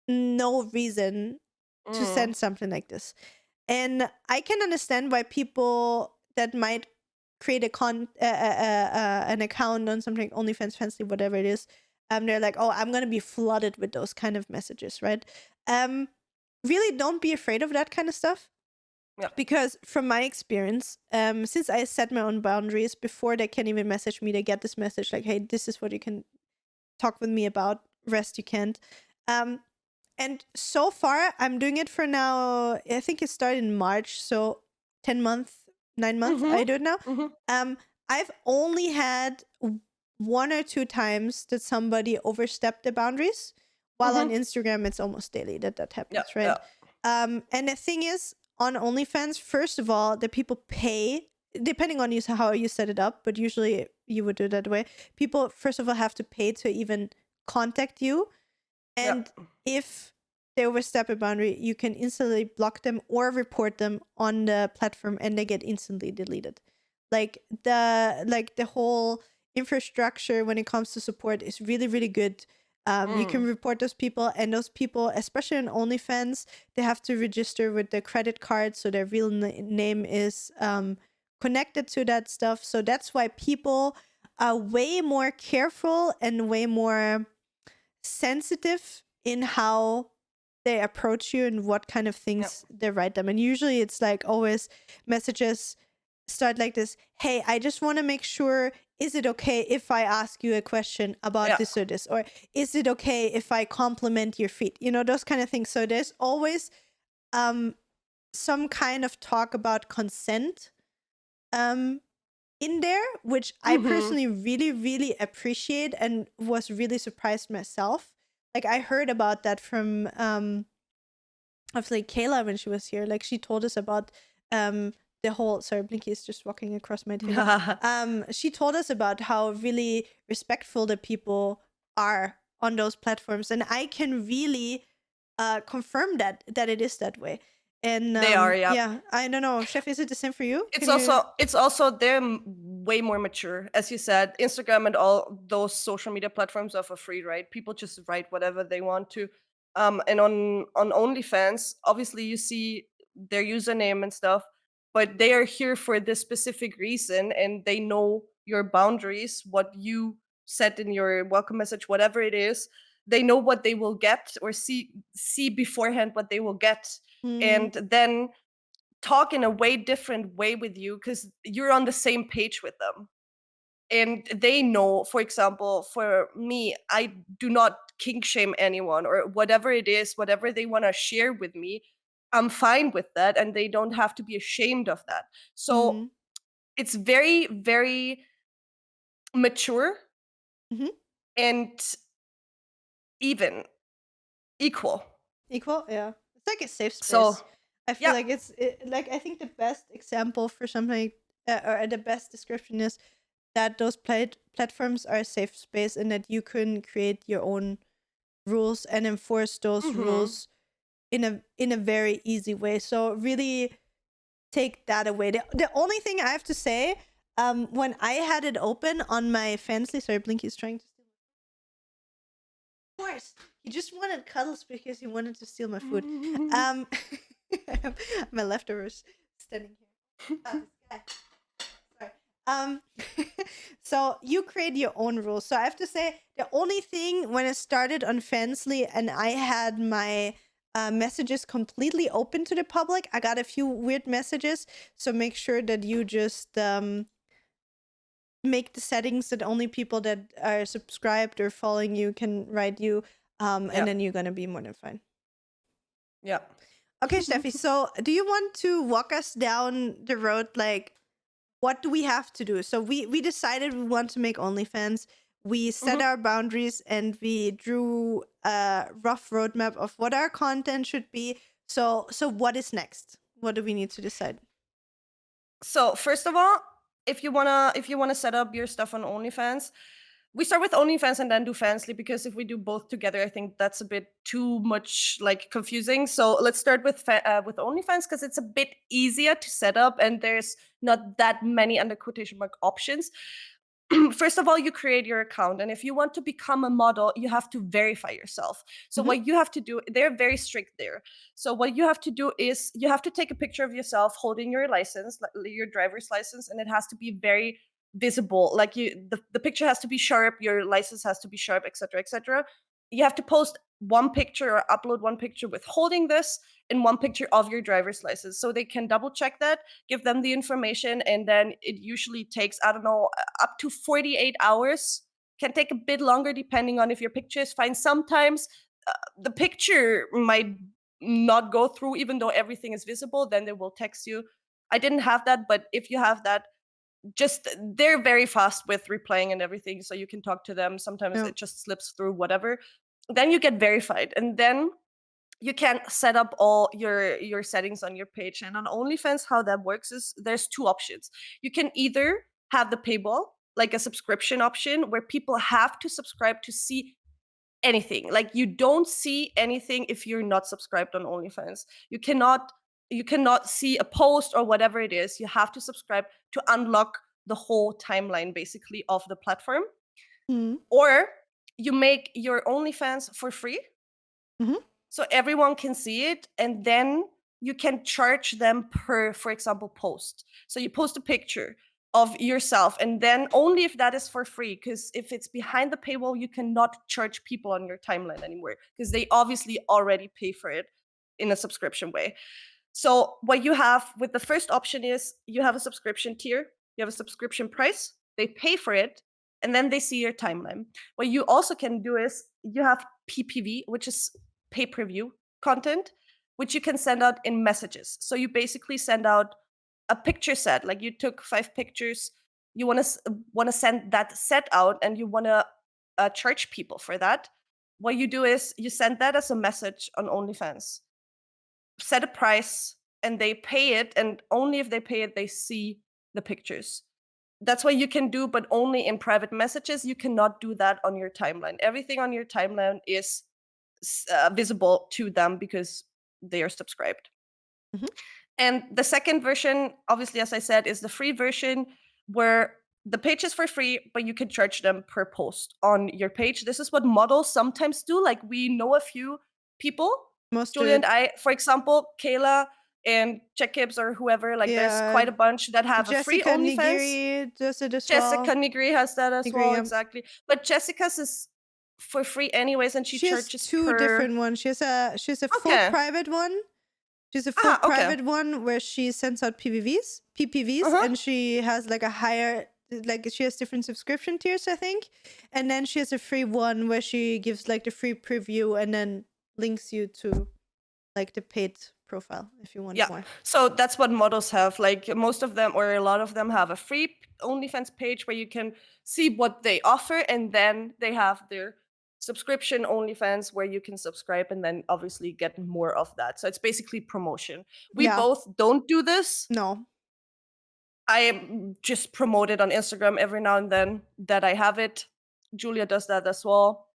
no reason to send something like this. And I can understand why people that might create an account on something OnlyFans, Fansly, whatever it is, they're like, oh, I'm gonna be flooded with those kind of messages, right? Really don't be afraid of that kind of stuff. Yeah. Because from my experience, since I set my own boundaries before they can even message me, they get this message like, hey, this is what you can talk with me about, rest you can't. And so far, I'm doing it for now, I think it started in March, so 10 months, 9 months, I do it now. I've only had 1 or 2 times that somebody overstepped the boundaries, while on Instagram, it's almost daily that happens, right? And the thing is, on OnlyFans, first of all, the people pay, depending on how you set it up, but usually you would do it that way. People, first of all, have to pay to even contact you. And if they overstep a boundary, you can instantly block them or report them on the platform, and they get instantly deleted. Like the whole infrastructure when it comes to support is really, really good. You can report those people, and those people, especially on OnlyFans, they have to register with their credit card, so their real name is connected to that stuff. So that's why people are way more careful and way more sensitive in how they approach you and what kind of things they write them. And usually it's like always messages start like this: hey, I just want to make sure, is it okay if I ask you a question about this or this? Or is it okay if I compliment your feet? You know, those kind of things. So there's always some kind of talk about consent in there, which I personally really, really appreciate and was really surprised myself. Like, I heard about that from obviously Kayla when she was here. Like, she told us about the whole, sorry, Blinky is just walking across my table. She told us about how really respectful the people are on those platforms, and I can really confirm that it is that way. And They are, yeah. I don't know, Chef, is it the same for you? It's also they're way more mature, as you said. Instagram and all those social media platforms are for free, right? People just write whatever they want to. And on OnlyFans, obviously you see their username and stuff, but they are here for this specific reason, and they know your boundaries, what you set in your welcome message, whatever it is. They know what they will get, or see beforehand what they will get, and then talk in a way different way with you because you're on the same page with them. And they know, for example, for me, I do not kink shame anyone, or whatever it is, whatever they want to share with me, I'm fine with that, and they don't have to be ashamed of that. So it's very, very mature and even equal. Yeah, it's like a safe space. So I feel like like, I think the best example for something or the best description is that those platforms are a safe space, and that you can create your own rules and enforce those rules in a very easy way. So really take that away. The only thing I have to say, when I had it open on my Fansly, sorry, Blinky's trying to steal. Of course, he just wanted cuddles because he wanted to steal my food. My leftovers standing here. This guy. Sorry. So you create your own rules. So I have to say, the only thing when I started on Fansly and I had my messages completely open to the public, I got a few weird messages. So make sure that you just make the settings that only people that are subscribed or following you can write you, and then you're gonna be more than fine. Yeah. Okay, Steffi, so do you want to walk us down the road? Like, what do we have to do? So we decided we want to make OnlyFans. We set our boundaries, and we drew a rough roadmap of what our content should be. So what is next? What do we need to decide? So first of all, if you wanna set up your stuff on OnlyFans, we start with OnlyFans and then do Fansly, because if we do both together, I think that's a bit too much like confusing. So let's start with OnlyFans, because it's a bit easier to set up and there's not that many under quotation mark options. first of all, you create your account. And if you want to become a model, you have to verify yourself. So Mhm. what you have to do, they're very strict there. So what you have to do is you have to take a picture of yourself holding your license, your driver's license, and it has to be very visible. Like the picture has to be sharp, your license has to be sharp, etc., etc. You have to post one picture or upload one picture with holding this and one picture of your driver's license so they can double check that, give them the information, and then it usually takes, I don't know, up to 48 hours. Can take a bit longer depending on if your picture is fine. Sometimes the picture might not go through even though everything is visible, then they will text you. I didn't have that, but if you have that, just they're very fast with replying and everything, so you can talk to them. Sometimes Yeah. it just slips through, whatever. Then you get verified, and then you can set up all your settings on your page. And on OnlyFans, how that works is there's two options. You can either have the paywall, like a subscription option, where people have to subscribe to see anything. Like you don't see anything if you're not subscribed on OnlyFans. You cannot see a post or whatever it is. You have to subscribe to unlock the whole timeline basically of the platform. Mhm. Or you make your OnlyFans for free Mhm. so everyone can see it, and then you can charge them per, for example, post. So you post a picture of yourself, and then only if that is for free, because if it's behind the paywall, you cannot charge people on your timeline anymore because they obviously already pay for it in a subscription way. So what you have with the first option is you have a subscription tier, you have a subscription price, they pay for it, and then they see your timeline. What you also can do is you have PPV, which is pay-per-view content, which you can send out in messages. So you basically send out a picture set, like you took 5 pictures, you want to send that set out, and you want to charge people for that. What you do is you send that as a message on OnlyFans, set a price, and they pay it, and only if they pay it they see the pictures. That's what you can do, but only in private messages. You cannot do that on your timeline. Everything on your timeline is visible to them because they are subscribed. Mhm. And the second version, obviously, as I said, is the free version where the page is for free, but you can charge them per post on your page. This is what models sometimes do. Like we know a few people, Most do Julia and it. I, for example, Kayla and Jack Gibbs or whoever, like there's Yeah. quite a bunch that have a free Jessica OnlyFans. Nigiri does it as Jessica well. Nigri has that as Nigiri, well, yeah. exactly. But Jessica's is for free anyways, and she She has charges two per. different ones. She has a full Okay. private one. She's a full Okay. private one where she sends out PPVs, Uh-huh. and she has like a higher, like she has different subscription tiers, I think. And then she has a free one where she gives like the free preview and then links you to like the paid profile if you want Yeah. more. So that's what models have. Like most of them or a lot of them have a free OnlyFans page where you can see what they offer, and then they have their subscription OnlyFans where you can subscribe and then obviously get more of that. So it's basically promotion. We Yeah. both don't do this. No. I just promote it on Instagram every now and then that I have it. Julia does that as well.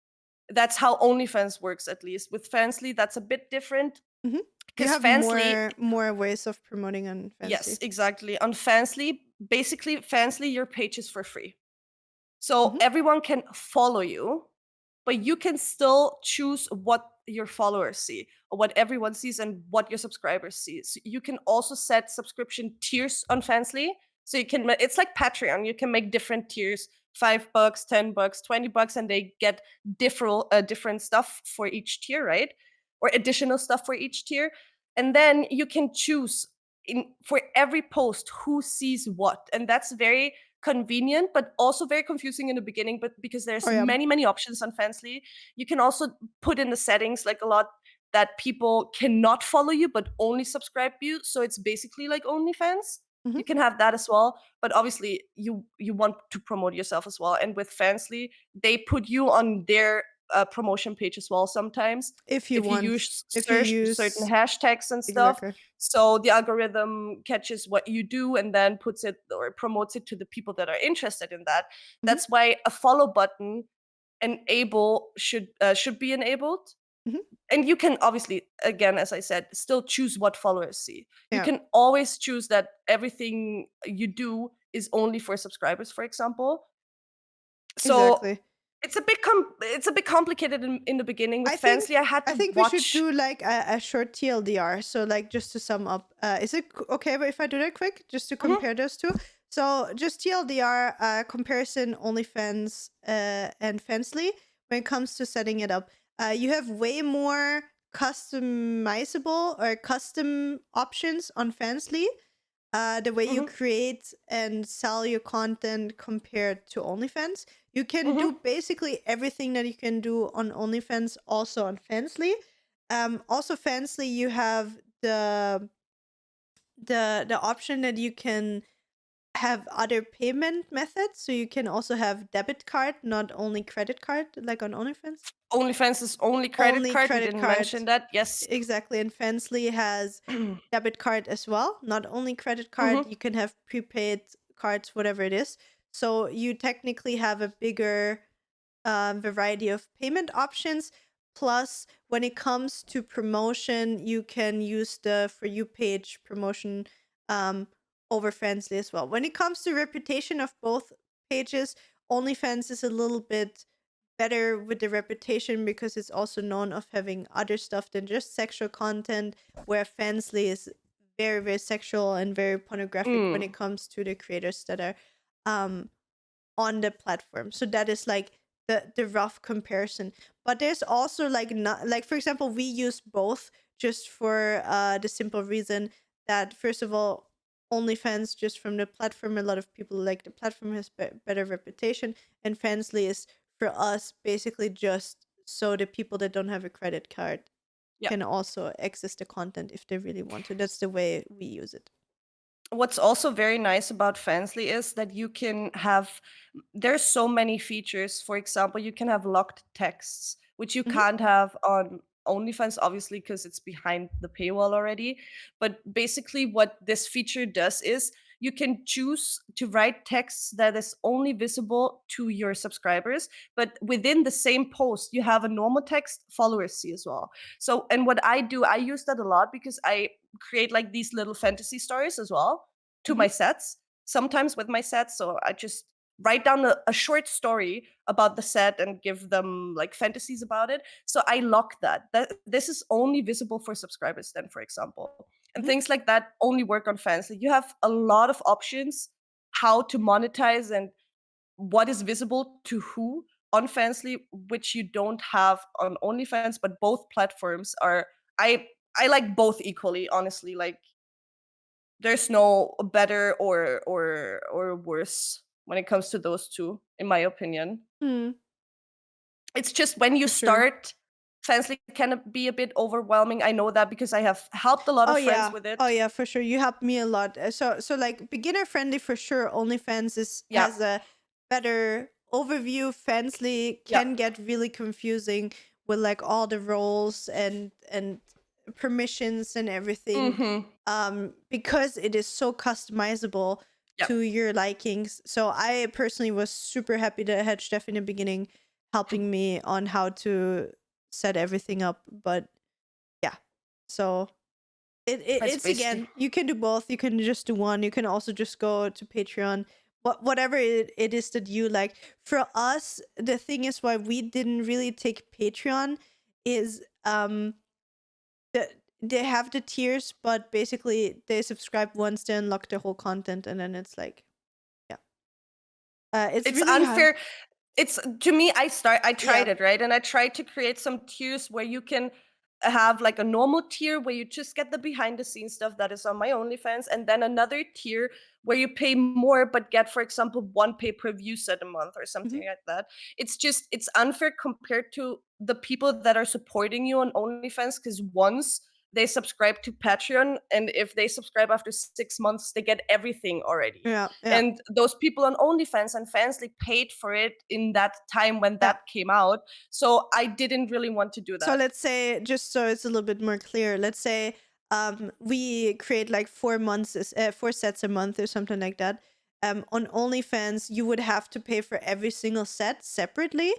That's how OnlyFans works, at least. With Fansly, that's a bit different You because have Fansly, more ways of promoting on yes, Fancy. exactly. On Fansly, basically, Fansly, your page is for free. So Mhm. everyone can follow you, but you can still choose what your followers see or what everyone sees and what your subscribers see. So you can also set subscription tiers on Fansly. So you can, it's like Patreon. You can make different tiers, $5, $10, $20, and they get different stuff for each tier, right? Or additional stuff for each tier. And then you can choose for every post who sees what. And that's very convenient, but also very confusing in the beginning, but because there's Oh yeah. many options on Fansly. You can also put in the settings like a lot that people cannot follow you but only subscribe you, so it's basically like OnlyFans. Mhm. You can have that as well, but obviously you want to promote yourself as well, and with Fansly they put you on their promotion page as well sometimes If you if you want, use if you certain use hashtags and stuff. exactly. So the algorithm catches what you do and then puts it or promotes it to the people that are interested in that. Mhm. That's why a follow button should be enabled. Mhm. And you can obviously, again, as I said, still choose what followers see. You Yeah. can always choose that everything you do is only for subscribers, for example. So Exactly. it's a bit complicated in the beginning with I think Fansly. I had I to think we should watch. do like a short TLDR. So like just to sum up, is it okay if I do that quick just to Mhm, compare those two? So just TLDR comparison OnlyFans and Fansly when it comes to setting it up. You have way more customizable or custom options on Fansly. The way you mhm, create and sell your content compared to OnlyFans. You can mhm. do basically everything that you can do on OnlyFans also on Fansly. Also Fansly, you have the option that you can have other payment methods. So you can also have debit card, not only credit card, like on OnlyFans. OnlyFans is only credit Only card. You credit didn't card. mention that. Yes. Exactly. And Fansly has debit card as well, not only credit card. Mhm. You can have prepaid cards, whatever it is. So you technically have a bigger variety of payment options. Plus, when it comes to promotion, you can use the For You page promotion um, over Fansly as well. When it comes to reputation of both pages, OnlyFans is a little bit better with the reputation because it's also known of having other stuff than just sexual content, where Fansly is very, very sexual and very pornographic when it Mm. comes to the creators that are um, on the platform. So that is like the rough comparison. But there's also like not like for example, we use both just for the simple reason that first of all, OnlyFans just from the platform, a lot of people like the platform has better reputation, and Fansly is for us basically just so the people that don't have a credit card Yeah. can also access the content if they really want to. That's the way we use it. What's also very nice about Fansly is that you can have there's so many features. For example, you can have locked texts, which you Hmm. can't have on OnlyFans, obviously, because it's behind the paywall already. But basically, what this feature does is you can choose to write texts that is only visible to your subscribers, but within the same post, you have a normal text followers see as well. So, and what I do, I use that a lot because I create like these little fantasy stories as well to Hmm. my sets, sometimes with my sets. So I just write down a short story about the set and give them like fantasies about it. So I lock that this is only visible for subscribers then, for example. And Hmm. things like that only work on Fansly. You have a lot of options how to monetize and what is visible to who on Fansly, which you don't have on OnlyFans, but both platforms are I I like both equally, honestly. Like there's no better or worse when it comes to those two, in my opinion. Hmm. It's just when you For sure. start, Fansly can be a bit overwhelming. I know that because I have helped a lot Oh of friends yeah. with Oh it. yeah, for sure. You helped me a lot. So like beginner friendly for sure. OnlyFans is Yeah, has a better overview. Fansly yeah. can get really confusing with like all the roles and permissions and everything. Mhm. Because it is so customizable Yeah. to your likings. So I personally was super happy to had Steph in the beginning helping me on how to set everything up. But yeah. So That's it's basically again, you can do both. You can just do one. You can also just go to Patreon. Whatever it is that you like. For us, the thing is why we didn't really take Patreon is the they have the tiers, but basically they subscribe once, they unlock the whole content, and then it's like, yeah, it's it's really hard. unfair. It's to me, I Yeah. tried it, right? And I tried to create some tiers where you can have like a normal tier where you just get the behind the scenes stuff that is on my OnlyFans, and then another tier where you pay more but get, for example, one pay-per-view set a month or Hmm. something like that. It's unfair compared to the people that are supporting you on OnlyFans because once they subscribe to Patreon, and if they subscribe after 6 months, they get everything already. Yeah. Yeah. And those people on OnlyFans and Fansly paid for it in that time when Yeah. that came out. So I didn't really want to do So that. let's say, just so it's a little bit more clear, let's say we create like 4 months, 4 sets a month or something like that. On OnlyFans, you would have to pay for every single set separately.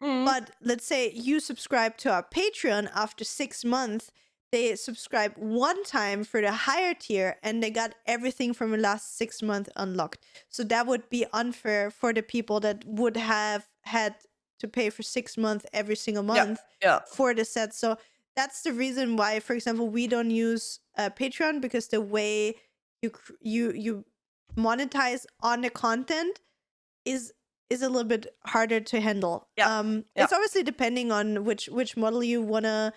Mhm. But let's say you subscribe to our Patreon after 6 months, they subscribe one time for the higher tier and they got everything from the last 6 months unlocked. So that would be unfair for the people that would have had to pay for 6 months every single Yeah. month Yeah. for the set. So that's the reason why, for example, we don't use Patreon, because the way you monetize on the content is a little bit harder to handle. Yeah. It's obviously depending on which model you wanna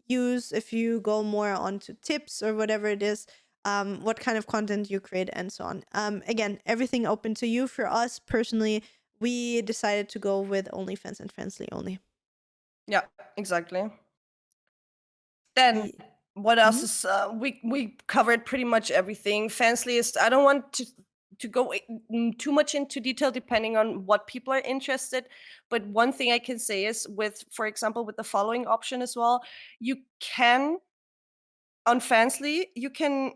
use. If you go more onto tips or whatever it is, what kind of content you create and so on. Again, everything open to you. For us personally, we decided to go with OnlyFans and Fansly only. Yeah, exactly. Then Ye- what else Mhm. is we covered pretty much everything. Fansly is, I don't want to go too much into detail depending on what people are interested, but one thing I can say is, with, for example, with the following option as well, you can, on Fansly, you can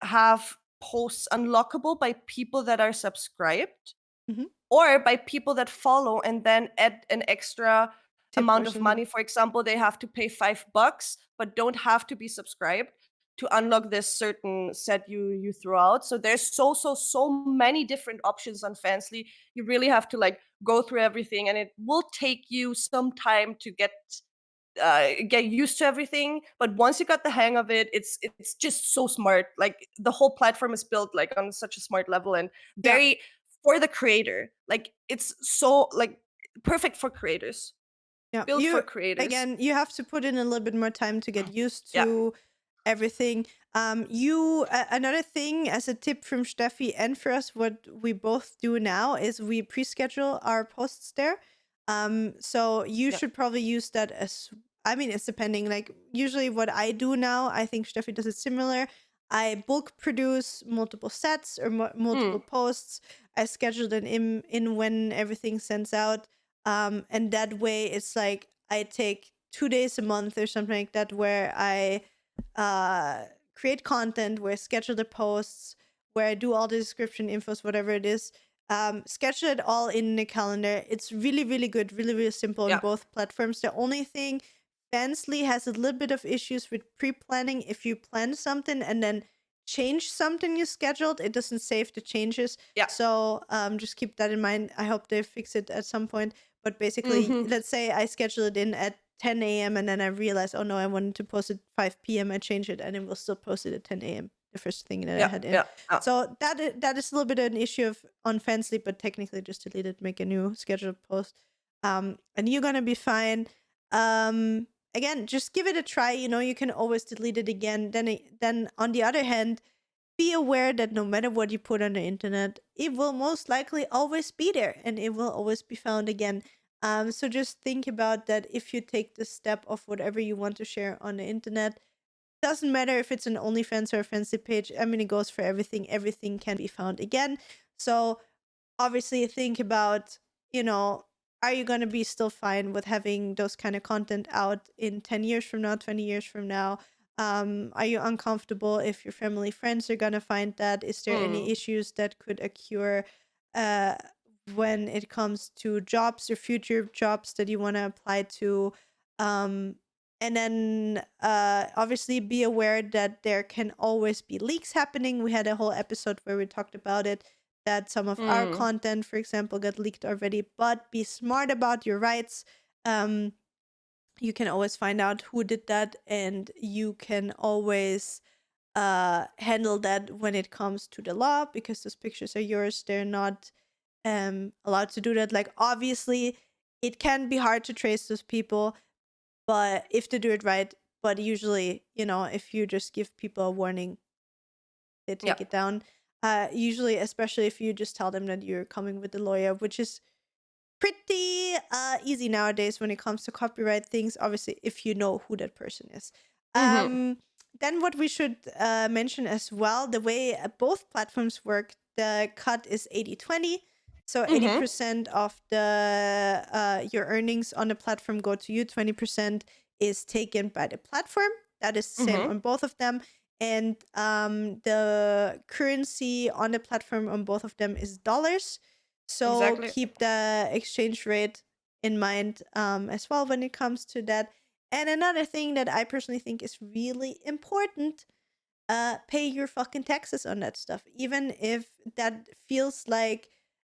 have posts unlockable by people that are subscribed, Mhm. or by people that follow and then add an extra Tip or amount of something. money. For example, they have to pay $5, but don't have to be subscribed to unlock this certain set you throw out. So there's so many different options on Fansly. You really have to like go through everything, and it will take you some time to get used to everything. But once you got the hang of it, it's just so smart. Like, the whole platform is built like on such a smart level, and Yeah. very for the creator. Like, it's so like perfect for creators, Yeah. built for creators. You have to put in a little bit more time to get used Yeah. to everything. Another thing, as a tip from Steffi and for us, what we both do now is we pre-schedule our posts there. So you Yeah. should probably use that as, I mean, it's depending. Like, usually what I do now, I think Steffi does it similar. I bulk produce multiple sets or multiple Mm. posts. I schedule them in when everything sends out. And that way it's like I take 2 days a month or something like that, where I create content, where I schedule the posts, where I do all the description infos, whatever it is. Schedule it all in the calendar. It's really, really good, really, really simple on Yeah. both platforms. The only thing, Fansly has a little bit of issues with pre-planning. If you plan something and then change something you scheduled, it doesn't save the changes. Yeah. So just keep that in mind. I hope they fix it at some point. But basically, Mhm. let's say I schedule it in at 10 a.m. and then I realize, oh no, I wanted to post it 5 p.m. I change it and it will still post it at 10 a.m. The first thing that I Yeah. had in. Yeah. So that is a little bit of an issue of on Fansly, but technically just delete it, make a new scheduled post, and you're gonna be fine. Again, just give it a try. You know, you can always delete it again. Then on the other hand, be aware that no matter what you put on the internet, it will most likely always be there and it will always be found again. So just think about that. If you take the step of whatever you want to share on the internet, doesn't matter if it's an OnlyFans or a fancy page. I mean, it goes for everything. Everything can be found again. So obviously think about, are you going to be still fine with having those kind of content out in 10 years from now, 20 years from now? Are you uncomfortable if your family, friends are going to find that? Is there any Mm. issues that could occur uh, when it comes to jobs or future jobs that you want to apply to? And then obviously be aware that there can always be leaks happening. We had a whole episode where we talked about it, that some of our Mm. content, for example, got leaked already, but be smart about your rights. You can always find out who did that, and you can always handle that when it comes to the law, because those pictures are yours. They're not allowed to do that. Like, obviously, it can be hard to trace those people, but if they do it right, but usually, if you just give people a warning, they Yeah. take it down. Usually, especially if you just tell them that you're coming with a lawyer, which is pretty easy nowadays when it comes to copyright things. Obviously, if you know who that person is. Mhm. Then what we should mention as well, the way both platforms work, the cut is 80/20. So Mhm. 80% of the your earnings on the platform go to you, 20% is taken by the platform. That is the same Mhm. on both of them. And the currency on the platform on both of them is dollars. So Exactly. keep the exchange rate in mind as well when it comes to that. And another thing that I personally think is really important, pay your fucking taxes on that stuff. Even if that feels like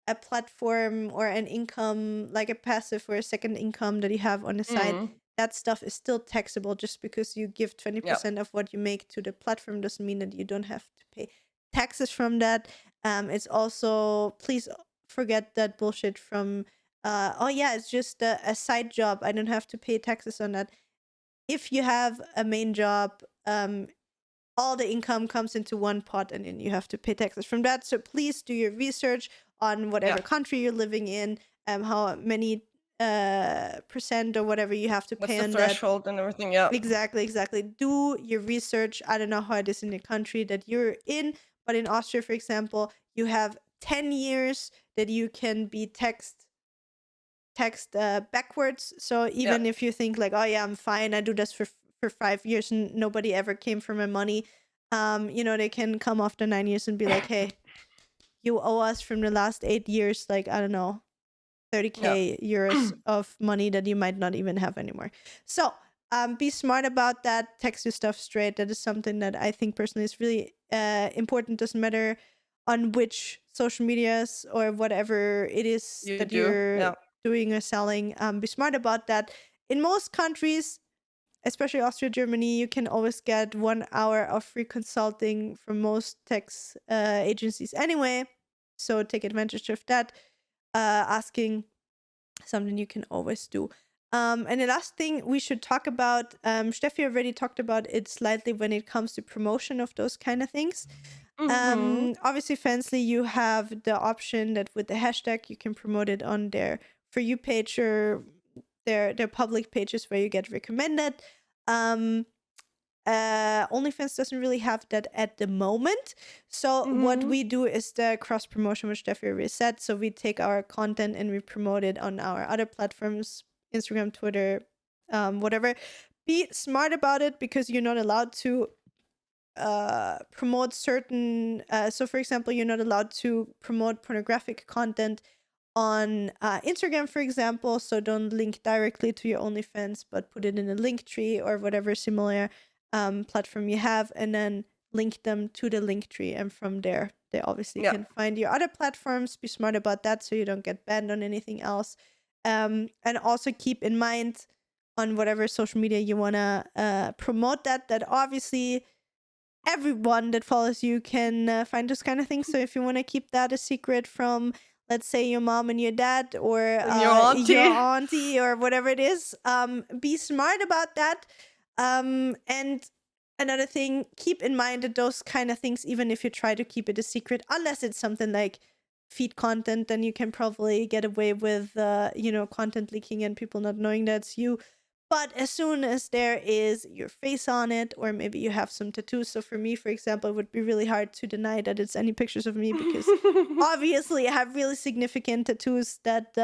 a platform or an income, like a passive or a second income that you have on the side, that stuff is still taxable. Just because you give 20% of what you make to the platform doesn't mean that you don't have to pay taxes from that. It's also, please forget that bullshit from, oh yeah, it's just a side job, I don't have to pay taxes on that. If you have a main job, all the income comes into one pot and then you have to pay taxes from that. So please do your research on whatever country you're living in, how many percent or whatever you have to What's pay the on threshold and everything? that. Exactly. Do your research. I don't know how it is in the country that you're in, but in Austria, for example, you have 10 years that you can be taxed backwards. So even if you think like, oh yeah, I'm fine, I do this for 5 years and nobody ever came for my money, they can come after 9 years and be like, hey, you owe us from the last 8 years, like, I don't know, 30k euros of money that you might not even have anymore. So be smart about that. Text your stuff straight. That is something that I think personally is really important. Doesn't matter on which social medias or whatever it is that you're doing or selling. Be smart about that. In most countries, especially Austria, Germany, you can always get 1 hour of free consulting from most tax agencies anyway. So take advantage of that. Asking, something you can always do. And the last thing we should talk about, Steffi already talked about it slightly when it comes to promotion of those kind of things. Obviously, Fansly, you have the option that with the hashtag you can promote it on their For You page or their public pages where you get recommended. OnlyFans doesn't really have that at the moment. So what we do is the cross promotion, which Steffi already said. So we take our content and we promote it on our other platforms, Instagram, Twitter, whatever. Be smart about it because you're not allowed to promote certain so for example, you're not allowed to promote pornographic content on Instagram, for example. So don't link directly to your OnlyFans, but put it in a link tree or whatever similar platform you have, and then link them to the link tree, and from there they obviously can find your other platforms. Be smart about that so you don't get banned on anything else. And also keep in mind on whatever social media you want to promote that obviously everyone that follows you can find those kind of things. So if you want to keep that a secret from, let's say, your mom and your dad or your auntie or whatever it is, be smart about that. And another thing, keep in mind that those kind of things, even if you try to keep it a secret, unless it's something like feed content, then you can probably get away with content leaking and people not knowing that's you. But as soon as there is your face on it, or maybe you have some tattoos. So for me, for example, it would be really hard to deny that it's any pictures of me because obviously I have really significant tattoos that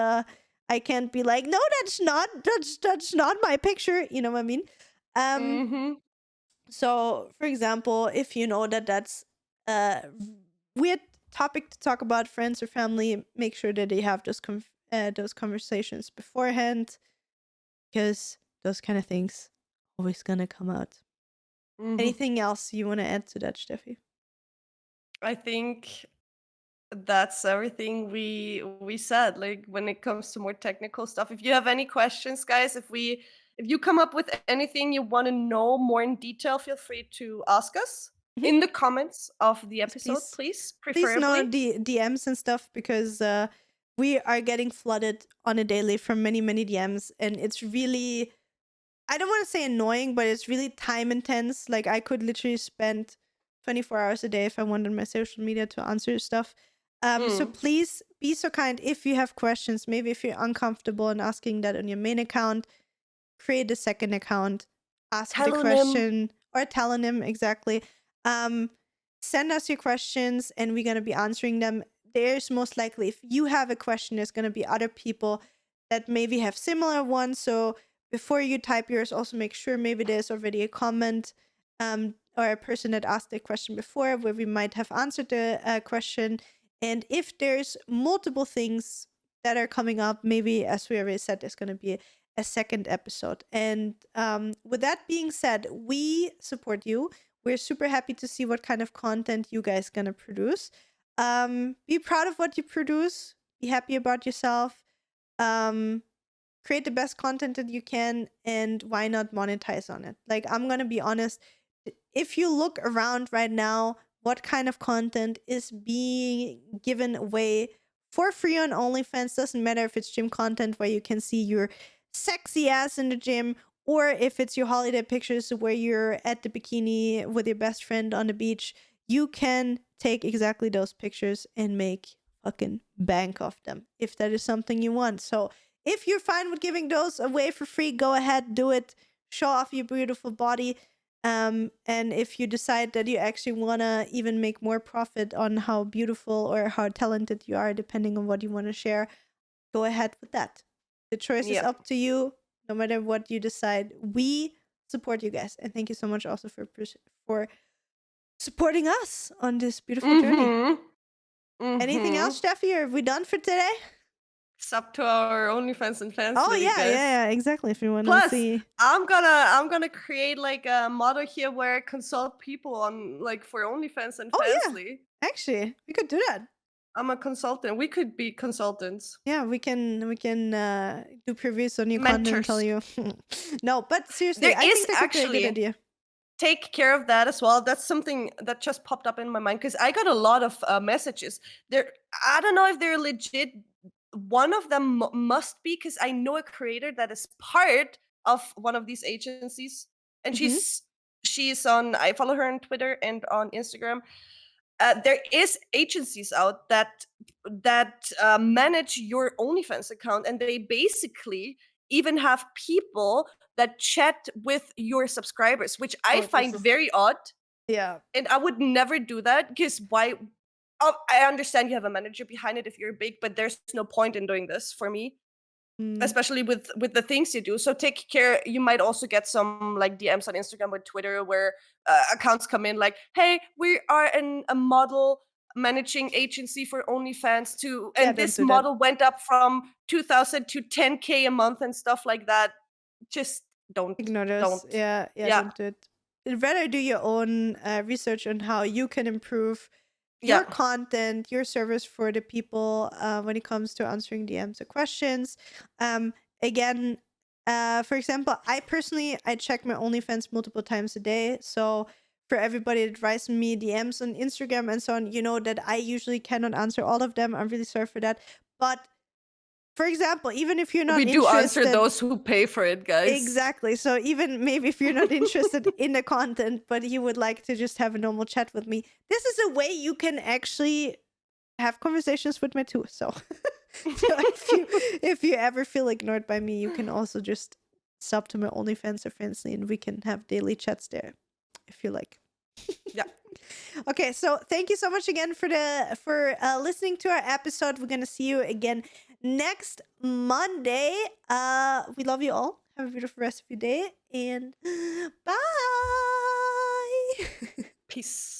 I can't be like, no, that's not my picture. You know what I mean? So for example, if you know that that's a weird topic to talk about, friends or family, make sure that they have those conversations beforehand, because those kind of things always gonna come out. Anything else you want to add to that, Steffi? I think that's everything we said. Like when it comes to more technical stuff, if you have any questions, guys, if you come up with anything you want to know more in detail, feel free to ask us in the comments of the episode, please. Preferably. Please know the DMs and stuff, because we are getting flooded on a daily from many DMs, and it's really, I don't want to say annoying, but it's really time intense. Like I could literally spend 24 hours a day if I wanted my social media to answer stuff. So please be so kind. If you have questions, maybe if you're uncomfortable in asking that on your main account, create a second account, ask the question, or telonym, exactly. Send us your questions and we're going to be answering them. There's most likely, if you have a question, there's going to be other people that maybe have similar ones. So before you type yours, also make sure maybe there's already a comment or a person that asked the question before where we might have answered the question. And if there's multiple things that are coming up, maybe, as we already said, there's going to be a second episode. And with that being said, we support you. We're super happy to see what kind of content you guys gonna produce. Be proud of what you produce. Be happy about yourself. Create the best content that you can, and why not monetize on it? Like, I'm gonna be honest, if you look around right now, what kind of content is being given away for free on OnlyFans? Doesn't matter if it's gym content where you can see your sexy ass in the gym, or if it's your holiday pictures where you're at the bikini with your best friend on the beach. You can take exactly those pictures and make fucking bank off them if that is something you want. So if you're fine with giving those away for free, go ahead, do it. Show off your beautiful body. And if you decide that you actually want to even make more profit on how beautiful or how talented you are, depending on what you want to share, go ahead with that. The choice is up to you. No matter what you decide, we support you guys. And thank you so much also for supporting us on this beautiful journey. Anything else, Steffi? Are we done for today? Sub to our OnlyFans and fans. Oh yeah, exactly. If you want to see, I'm gonna create like a model here where I consult people on like for OnlyFans and Fansly. Actually, we could do that. I'm a consultant. We could be consultants. Yeah, we can do previews on your content and tell you. No, but seriously, I think that could be a good idea. Take care of that as well. That's something that just popped up in my mind because I got a lot of messages. I don't know if they're legit. One of them must be, because I know a creator that is part of one of these agencies, and she's on. I follow her on Twitter and on Instagram. There is agencies out that manage your OnlyFans account, and they basically even have people that chat with your subscribers, which I find very odd. Yeah, and I would never do that, because why? I understand you have a manager behind it if you're big, but there's no point in doing this for me, especially with the things you do. So take care. You might also get some like DMs on Instagram or Twitter where accounts come in like, hey, we are a model managing agency for OnlyFans too, and this model went up from 2,000 to 10K a month and stuff like that. Just don't ignore those. Yeah, don't do it. Rather do your own research on how you can improve your content, your service for the people when it comes to answering DMs or questions. Again, for example, I check my OnlyFans multiple times a day. So for everybody that writes me DMs on Instagram and so on, you know that I usually cannot answer all of them. I'm really sorry for that. But for example, even if you're not interested... We do answer those who pay for it, guys. Exactly. So even maybe if you're not interested in the content, but you would like to just have a normal chat with me, this is a way you can actually have conversations with me too. So, if you ever feel ignored by me, you can also just sub to my OnlyFans or Fansly, and we can have daily chats there if you like. Yeah. Okay, so thank you so much again for listening to our episode. We're gonna see you again next Monday. We love you all. Have a beautiful rest of your day, and bye. Peace.